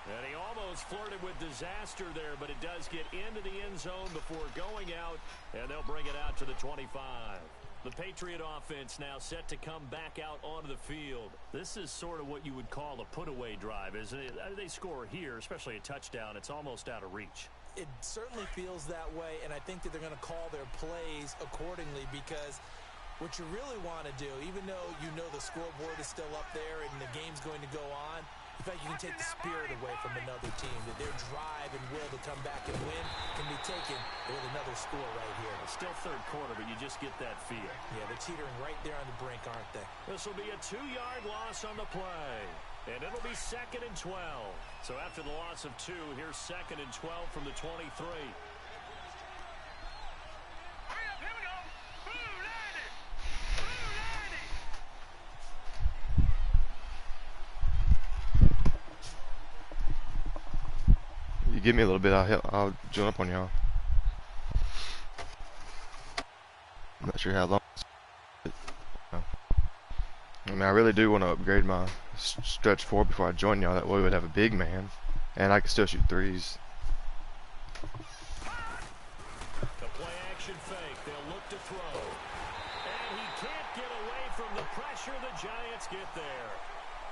And he almost flirted with disaster there, but it does get into the end zone before going out, and they'll bring it out to the 25. The Patriot offense now set to come back out onto the field. This is sort of what you would call a put-away drive, isn't it? They score here, especially a touchdown. It's almost out of reach. It certainly feels that way, and I think that they're going to call their plays accordingly, because what you really want to do, even though you know the scoreboard is still up there and the game's going to go on, in fact, you can take the spirit away from another team, that their drive and will to come back and win can be taken with another score right here. It's still third quarter, but you just get that feel. Yeah, they're teetering right there on the brink, aren't they? This will be a 2-yard loss on the play, and it'll be 2nd and 12. So after the loss of 2, here's 2nd and 12 from the 23. You give me a little bit, I'll join up on y'all. I'm not sure how long. I mean, I really do want to upgrade my stretch 4 before I join y'all. That way we would have a big man, and I can still shoot threes. The play action fake. They'll look to throw, and he can't get away from the pressure. The Giants get there.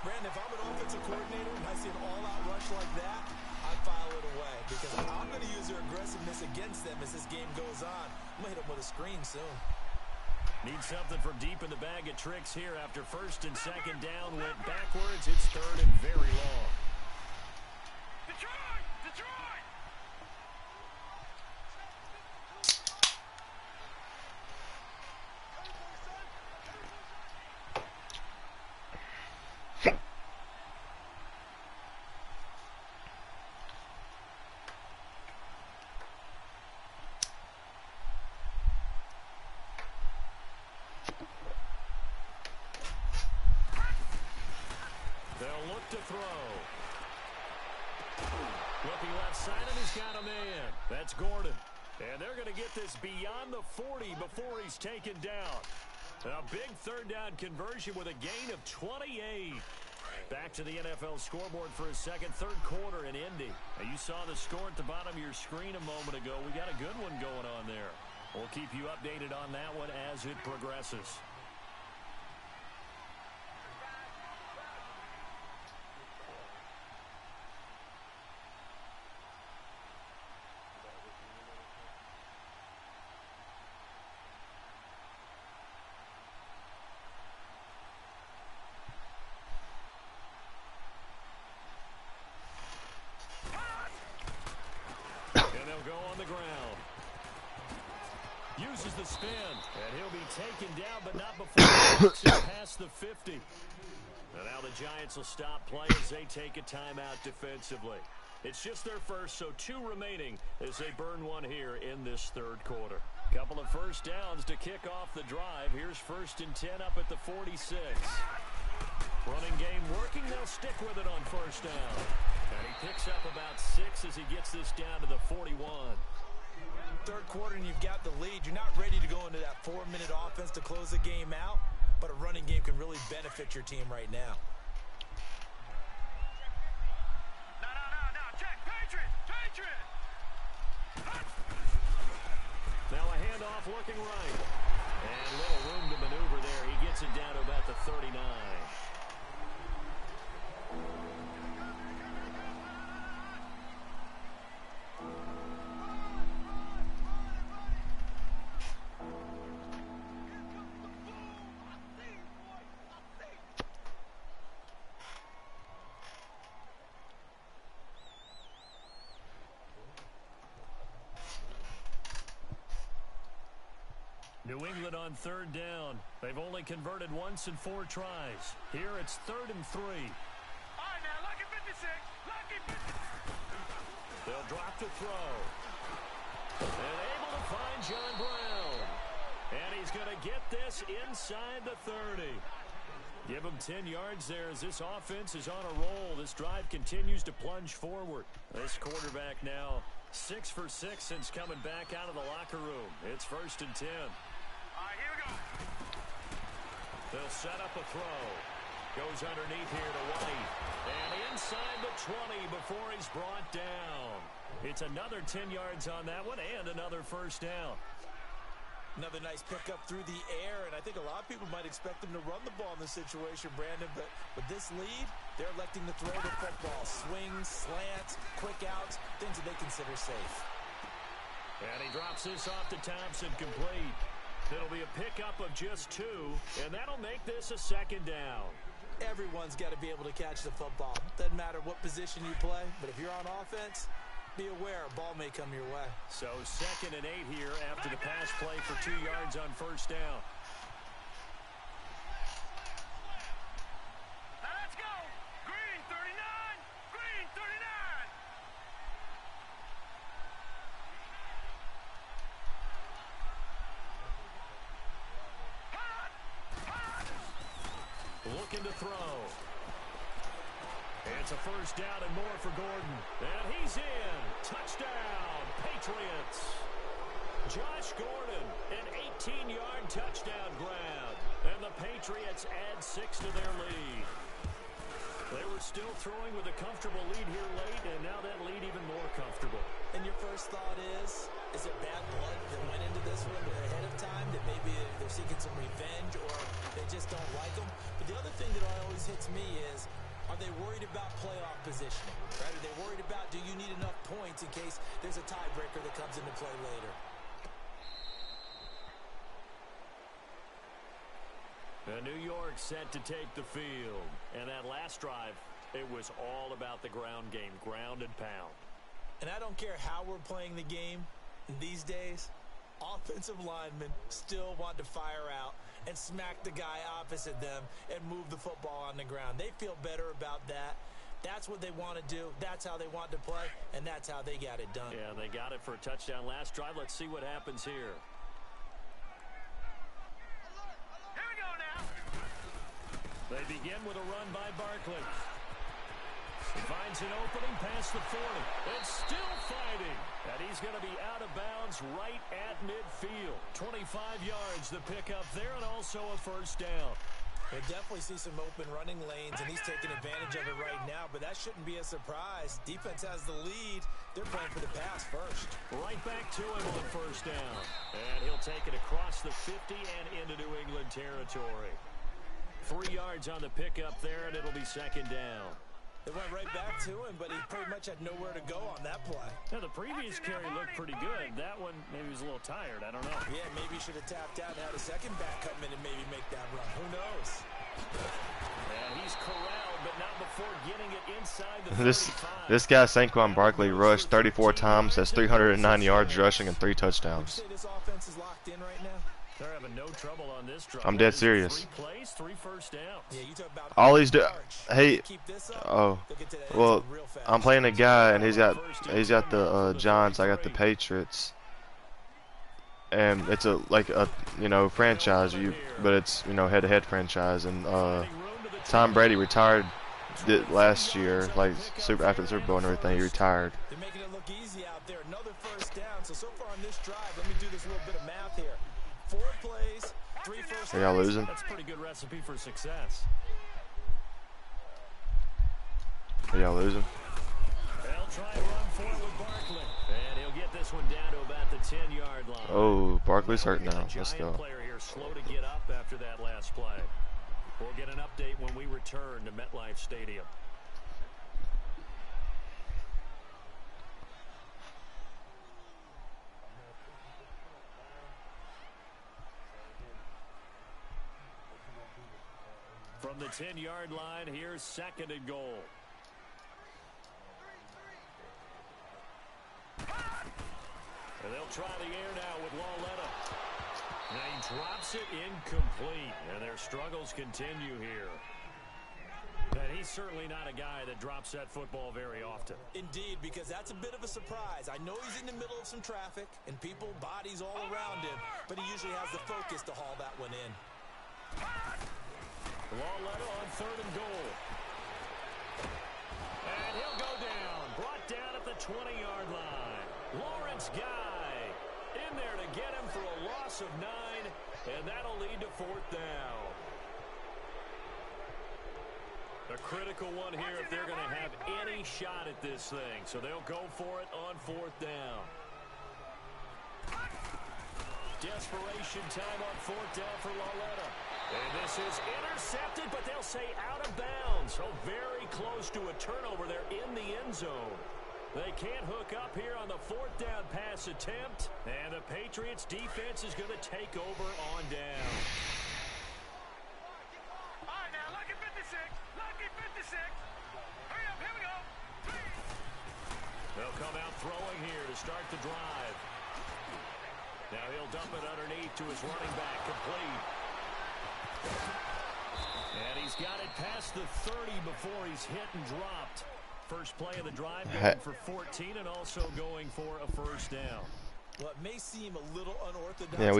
Brandon, if I'm an offensive coordinator and I see an all-out rush like that, I file it away, because I'm going to use their aggressiveness against them as this game goes on. I'm going to hit them with a screen soon. Need something from deep in the bag of tricks here after 1st and 2nd down went backwards. It's 3rd and very long. Detroit! Detroit! They'll look to throw. Looking left side, and he's got a man. That's Gordon. And they're going to get this beyond the 40 before he's taken down. A big 3rd down conversion with a gain of 28. Back to the NFL scoreboard for a second, 3rd quarter in Indy. Now, you saw the score at the bottom of your screen a moment ago. We got a good one going on there. We'll keep you updated on that one as it progresses. Uses the spin, and he'll be taken down, but not before he gets it past the 50. And now the Giants will stop play as they take a timeout defensively. It's just their first, so 2 remaining as they burn one here in this 3rd quarter. Couple of first downs to kick off the drive. Here's 1st and 10 up at the 46. Running game working. They'll stick with it on 1st down. And he picks up about 6 as he gets this down to the 41. Third quarter and you've got the lead. You're not ready to go into that 4-minute offense to close the game out, but a running game can really benefit your team right now. No. Check. Patriots. Now a handoff looking right. And little room to maneuver there. He gets it down to about the 39. New England on third down. They've only converted once in 4 tries. Here it's 3rd and 3. All right, now, lucky 56. Lucky 56. They'll drop to throw. And able to find John Brown. And he's going to get this inside the 30. Give him 10 yards there as this offense is on a roll. This drive continues to plunge forward. This quarterback now 6 for 6 since coming back out of the locker room. It's 1st and 10. All right, here we go. They'll set up a throw. Goes underneath here to White. And inside the 20 before he's brought down. It's another 10 yards on that one and another 1st down. Another nice pickup through the air, and I think a lot of people might expect them to run the ball in this situation, Brandon, but with this lead, they're electing to throw the football. Swings, slants, quick outs, things that they consider safe. And he drops this off to Thompson, complete. It'll be a pickup of just 2, and that'll make this a 2nd down. Everyone's got to be able to catch the football. Doesn't matter what position you play, but if you're on offense, be aware a ball may come your way. So 2nd and 8 here after the pass play for 2 yards on 1st down. Now let's go. Green 39. Green 39. Looking to throw. It's a 1st down and more for Gordon. And he's in. Touchdown, Patriots. Josh Gordon, an 18-yard touchdown grab. And the Patriots add 6 to their lead. They were still throwing with a comfortable lead here late, and now that lead even more comfortable. And your first thought is it bad blood that went into this one ahead of time, that maybe they're seeking some revenge or they just don't like them? But the other thing that always hits me is, are they worried about playoff positioning? Right? Are they worried about, do you need enough points in case there's a tiebreaker that comes into play later? New York set to take the field. And that last drive, it was all about the ground game, ground and pound. And I don't care how we're playing the game these days, offensive linemen still want to fire out and smack the guy opposite them and move the football on the ground. They feel better about that. That's what they want to do. That's how they want to play, and that's how they got it done. Yeah, they got it for a touchdown last drive. Let's see what happens here. Here we go now. They begin with a run by Barkley. He finds an opening past the 40. It's still fighting. And he's going to be out of bounds right at midfield. 25 yards the pickup there, and also a 1st down. We'll definitely see some open running lanes, and he's taking advantage of it right now, but that shouldn't be a surprise. Defense has the lead. They're playing for the pass first. Right back to him on 1st down. And he'll take it across the 50 and into New England territory. 3 yards on the pickup there, and it'll be 2nd down. They went right back to him, but he pretty much had nowhere to go on that play. Now, the previous carry looked pretty good. That one, maybe he was a little tired. I don't know. Yeah, maybe he should have tapped out and had a second back come in and maybe make that run. Who knows? And he's corralled, but not before getting it inside the 35. This guy, Saquon Barkley, rushed 34 times, has 309 yards rushing and 3 touchdowns. Would you say this offense is locked in right now? They're having no trouble on this drive. I'm dead serious. 3 plays, 3 1st downs. Yeah, you talk about All he's doing, hey, well, I'm playing a guy and he's got the Giants, I got the Patriots, and it's a franchise, but it's head-to-head franchise, and Tom Brady retired last year, like after the Super Bowl and everything, he retired. They're making it look easy out there. Another 1st down. So far on this drive. Let me do this little bit of math here. 4 plays, 3 first Are y'all downs. losing? That's a pretty good recipe for success. Are y'all losing? They'll try and run for it with Barkley. And he'll get this one down to about the 10-yard line. Oh, Barkley's hurt now. The Let's Giant go. player here slow to get up after that last play. We'll get an update when we return to MetLife Stadium. From the 10-yard line, here's 2nd and goal. And they'll try the air now with Lauletta. And he drops it incomplete. And their struggles continue here. And he's certainly not a guy that drops that football very often. Indeed, because that's a bit of a surprise. I know he's in the middle of some traffic and people, bodies all around him, but he usually has the focus to haul that one in. Lauletta on 3rd and goal. And he'll go down. Brought down at the 20-yard line. Lawrence Guy in there to get him for a loss of 9, and that'll lead to 4th down. A critical one here if they're going to have any shot at this thing. So they'll go for it on 4th down. Desperation time on 4th down for Lauletta. And this is intercepted, but they'll say out of bounds. So very close to a turnover there in the end zone. They can't hook up here on the 4th down pass attempt. And the Patriots defense is going to take over on down. All right, now, lucky 56. Lucky 56. Hurry up, here we go. They'll come out throwing here to start the drive. Now he'll dump it underneath to his running back, complete. And he's got it past the 30 before he's hit and dropped. First play of the drive going for 14 and also going for a 1st down. Well, it may seem a little unorthodox. Yeah,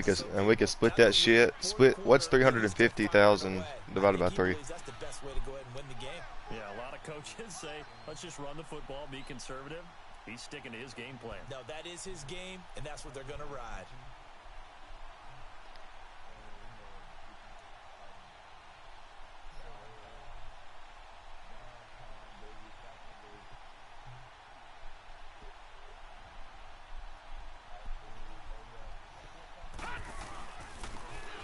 we could split that shit. Split what's 350,000 divided by 3? That's the best way to go ahead and win the game. Yeah, a lot of coaches say, let's just run the football, be conservative. He's sticking to his game plan. No, that is his game, and that's what they're going to ride.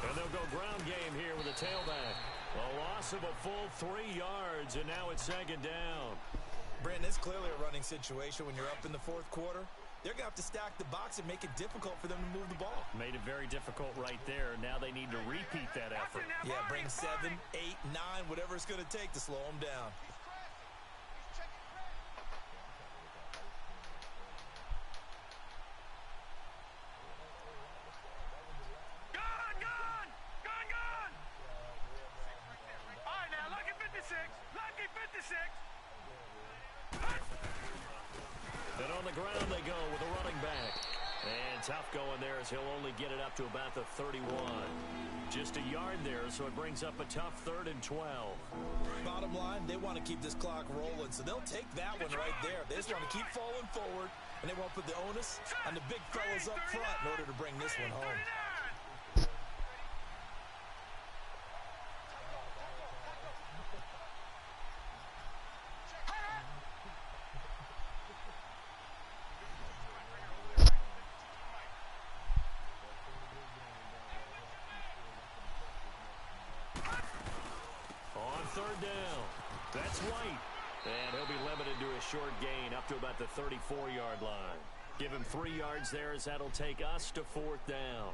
And they'll go ground game here with a tailback. A loss of a full 3 yards, and now it's 2nd down. Brandon, it's clearly a running situation when you're up in the 4th quarter. They're going to have to stack the box and make it difficult for them to move the ball. Made it very difficult right there. Now they need to repeat that effort. Yeah, bring 7, 8, 9, whatever it's going to take to slow them down. Gone, gone. Gone, gone. All right, now, lucky 56. Lucky 56. And on the ground they go with a running back. And tough going there as he'll only get it up to about the 31. Just a yard there, so it brings up a tough 3rd and 12. Bottom line, they want to keep this clock rolling, so they'll take that one right there. They just want to keep falling forward, and they won't put the onus on the big fellas up front in order to bring this one home. On 3rd down, that's White. And he'll be limited to a short gain up to about the 34-yard line. Give him 3 yards there as that'll take us to 4th down.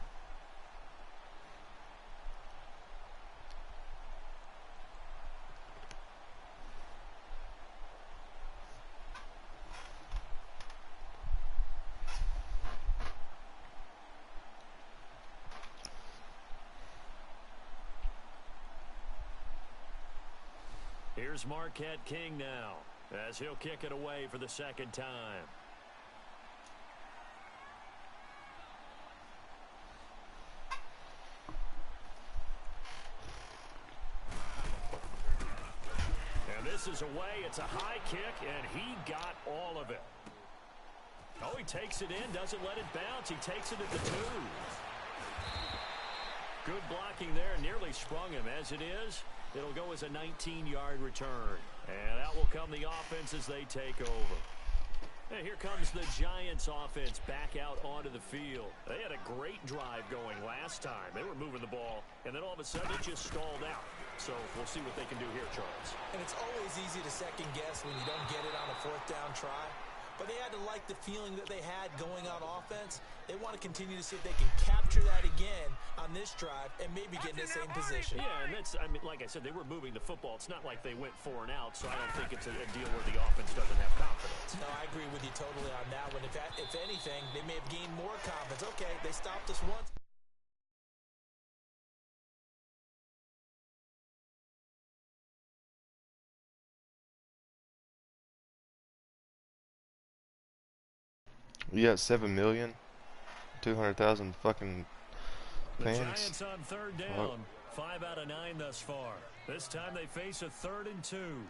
Here's Marquette King now, as he'll kick it away for the 2nd time. And this is away. It's a high kick, and he got all of it. Oh, he takes it in, doesn't let it bounce. He takes it at the 2. Good blocking there, nearly sprung him. As it is, it'll go as a 19-yard return. And out will come the offense as they take over. And here comes the Giants offense back out onto the field. They had a great drive going last time. They were moving the ball, and then all of a sudden it just stalled out. So we'll see what they can do here, Charles. And it's always easy to second guess when you don't get it on a 4th down try. But they had to like the feeling that they had going on offense. They want to continue to see if they can capture that again on this drive and maybe get in the same position. Yeah, and that's, I mean, like I said, they were moving the football. It's not like they went 4 and out, so I don't think it's a deal where the offense doesn't have confidence. No, I agree with you totally on that one. If anything, they may have gained more confidence. Okay, they stopped us once. You got 7,200,000 fucking fans. The Giants on 3rd down. 5 out of 9 thus far. This time they face a 3rd and 2.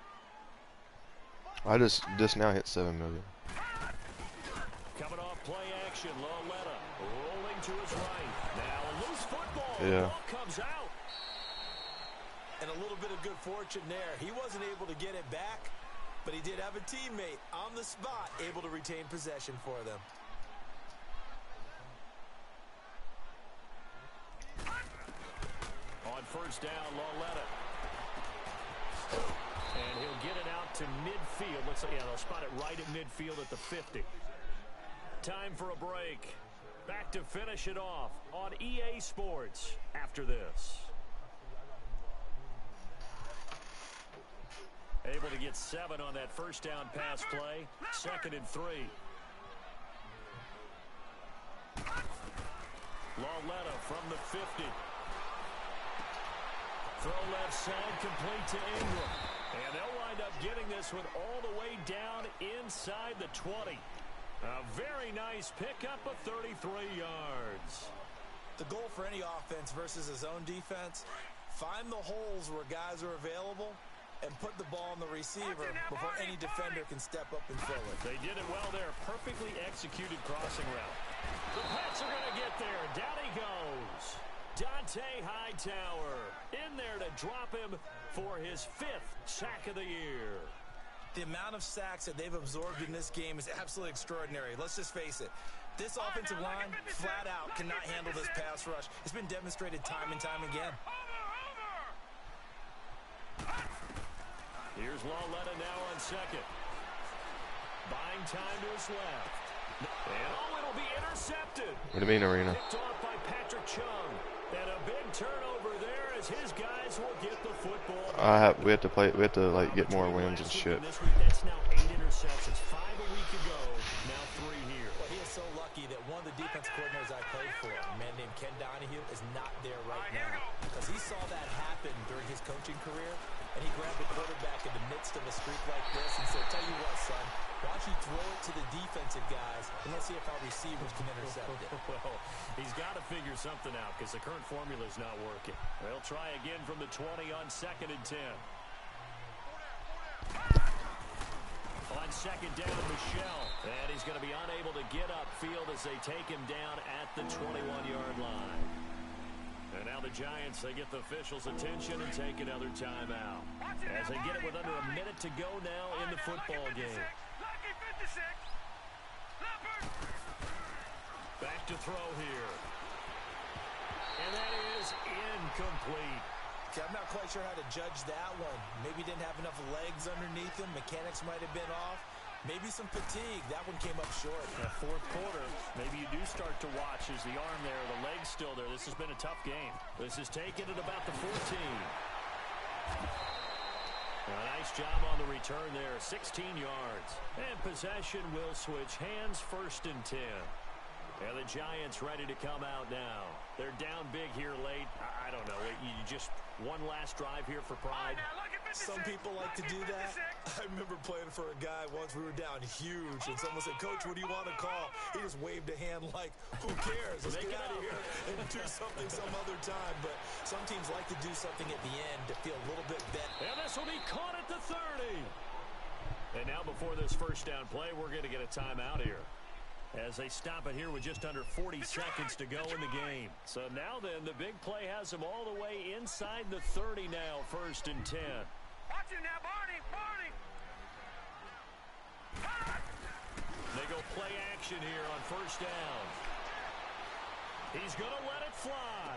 I just now hit 7 million. Coming off play action, Lauletta rolling to his right. Now a loose football. Yeah. The ball comes out. And a little bit of good fortune there. He wasn't able to get it back, but he did have a teammate on the spot able to retain possession for them. On 1st down, Lauletta. And he'll get it out to midfield. Looks like, yeah, they'll spot it right at midfield at the 50. Time for a break. Back to finish it off on EA Sports after this. Able to get 7 on that 1st down pass play. 2nd and 3. Lauletta from the 50. Throw left side, complete to Ingram. And they'll wind up getting this one all the way down inside the 20. A very nice pickup of 33 yards. The goal for any offense versus a zone defense, find the holes where guys are available and put the ball on the receiver before any defender can step up and fill it. They did it well there. Perfectly executed crossing route. The Pats are going to get there. Down he goes. Dante Hightower in there to drop him for his 5th sack of the year. The amount of sacks that they've absorbed in this game is absolutely extraordinary. Let's just face it. This offensive line, flat out, cannot handle this pass rush. It's been demonstrated time and time again. Here's Lauletta now on 2nd. Buying time to his left. And it'll be intercepted. What do you mean, Arena? Picked off by Patrick Chung. And a big turnover there as his guys will get the football. We have to like get more wins and shit. This week, that's now 8 interceptions. 5 a week ago, now 3 here. Well, he is so lucky that one of the defense coordinators I played for, a man named Ken Donahue, is not there right now. Because he saw that happen during his coaching career, and he grabbed the quarterback in the midst of a streak like this and said, tell you what, son, why don't you throw it to the defensive guys, and let's see if our receivers can intercept it. Well, he's got to figure something out because the current formula is not working. They'll try again from the 20 on 2nd and 10. On 2nd down, Michelle. And he's going to be unable to get upfield as they take him down at the 21-yard line. And now the Giants, they get the officials' attention and take another timeout. As they get it with under a minute to go now in the football game. Back to throw here. And that is incomplete. Okay, I'm not quite sure how to judge that one. Maybe didn't have enough legs underneath him. Mechanics might have been off. Maybe some fatigue. That one came up short. In the 4th quarter, maybe you do start to watch as the arm there, the leg's still there. This has been a tough game. This is taken at about the 14. A nice job on the return there, 16 yards. And possession will switch hands, 1st and 10. And the Giants ready to come out now. They're down big here late. I don't know. You just one last drive here for pride. Some people like to do that. I remember playing for a guy once. We were down huge, and someone said, Coach, what do you want to call? He just waved a hand like, who cares? Let's get out of here and do something some other time. But some teams like to do something at the end to feel a little bit better. And this will be caught at the 30. And now before this 1st down play, we're going to get a timeout here. as they stop it here with just under 40 seconds to go in the game. So now then, the big play has them all the way inside the 30 now, 1st and 10. Watch him now, Barney, Barney. They go play action here on 1st down. He's going to let it fly.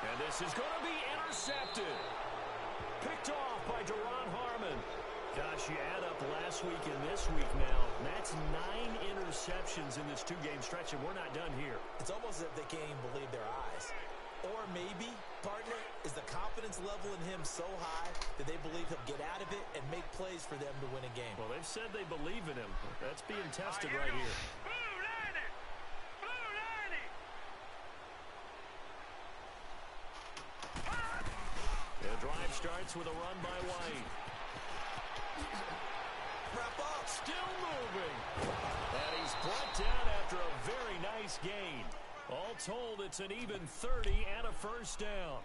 And this is going to be intercepted. Picked off by Duron Harmon. Gosh, you add up last week and this week now, that's 9 interceptions in this 2-game stretch, and we're not done here. It's almost as if they can't even believe their eyes. Or maybe, partner, is the confidence level in him so high that they believe he'll get out of it and make plays for them to win a game. Well, they've said they believe in him. That's being tested right here. Blue lining. Blue lining. The drive starts with a run by White. Wrap up. Still moving. And he's brought down after a very nice gain. All told, it's an even 30 and a 1st down.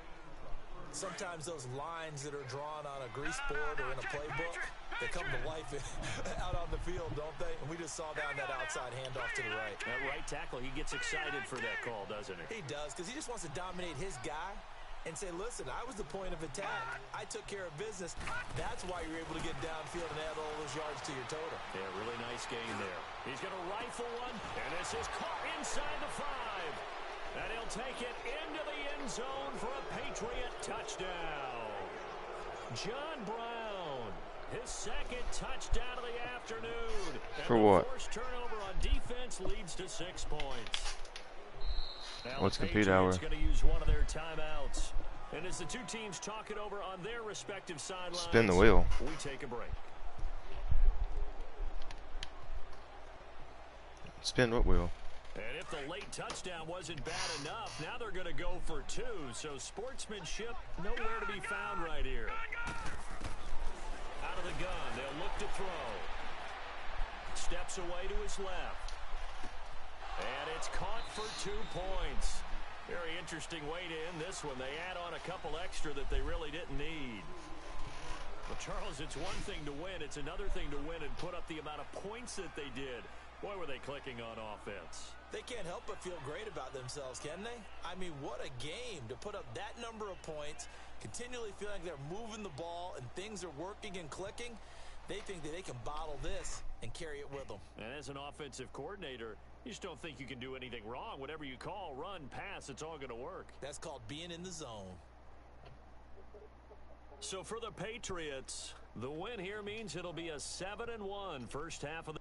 Sometimes those lines that are drawn on a grease board or in a playbook, they come to life out on the field, don't they? And we just saw that on that outside handoff to the right. That right tackle, he gets excited for that call, doesn't he? He does, because he just wants to dominate his guy and say, listen, I was the point of attack. I took care of business. That's why you're able to get downfield and add all those yards to your total. Yeah, really nice gain there. He's going to rifle one, and this is caught inside the 5. And he'll take it into the end zone for a Patriot touchdown. John Brown, his 2nd touchdown of the afternoon. And For what? The first turnover on defense leads to 6 points. Now What's the compete Patriots hour? going to use one of their timeouts. And as the two teams talk it over on their respective sidelines, Spin the wheel. we take a break. Spin what wheel? And if the late touchdown wasn't bad enough, now they're going to go for 2. So sportsmanship nowhere to be found right here. Out of the gun, they'll look to throw. Steps away to his left. And it's caught for 2 points. Very interesting way to end this one. They add on a couple extra that they really didn't need. Well, Charles, it's one thing to win. It's another thing to win and put up the amount of points that they did. Boy, were they clicking on offense. They can't help but feel great about themselves, can they? I mean, what a game to put up that number of points, continually feeling like they're moving the ball and things are working and clicking. They think that they can bottle this and carry it with them. And as an offensive coordinator, you just don't think you can do anything wrong. Whatever you call, run, pass, it's all going to work. That's called being in the zone. So for the Patriots, the win here means it'll be a 7-1 first half of the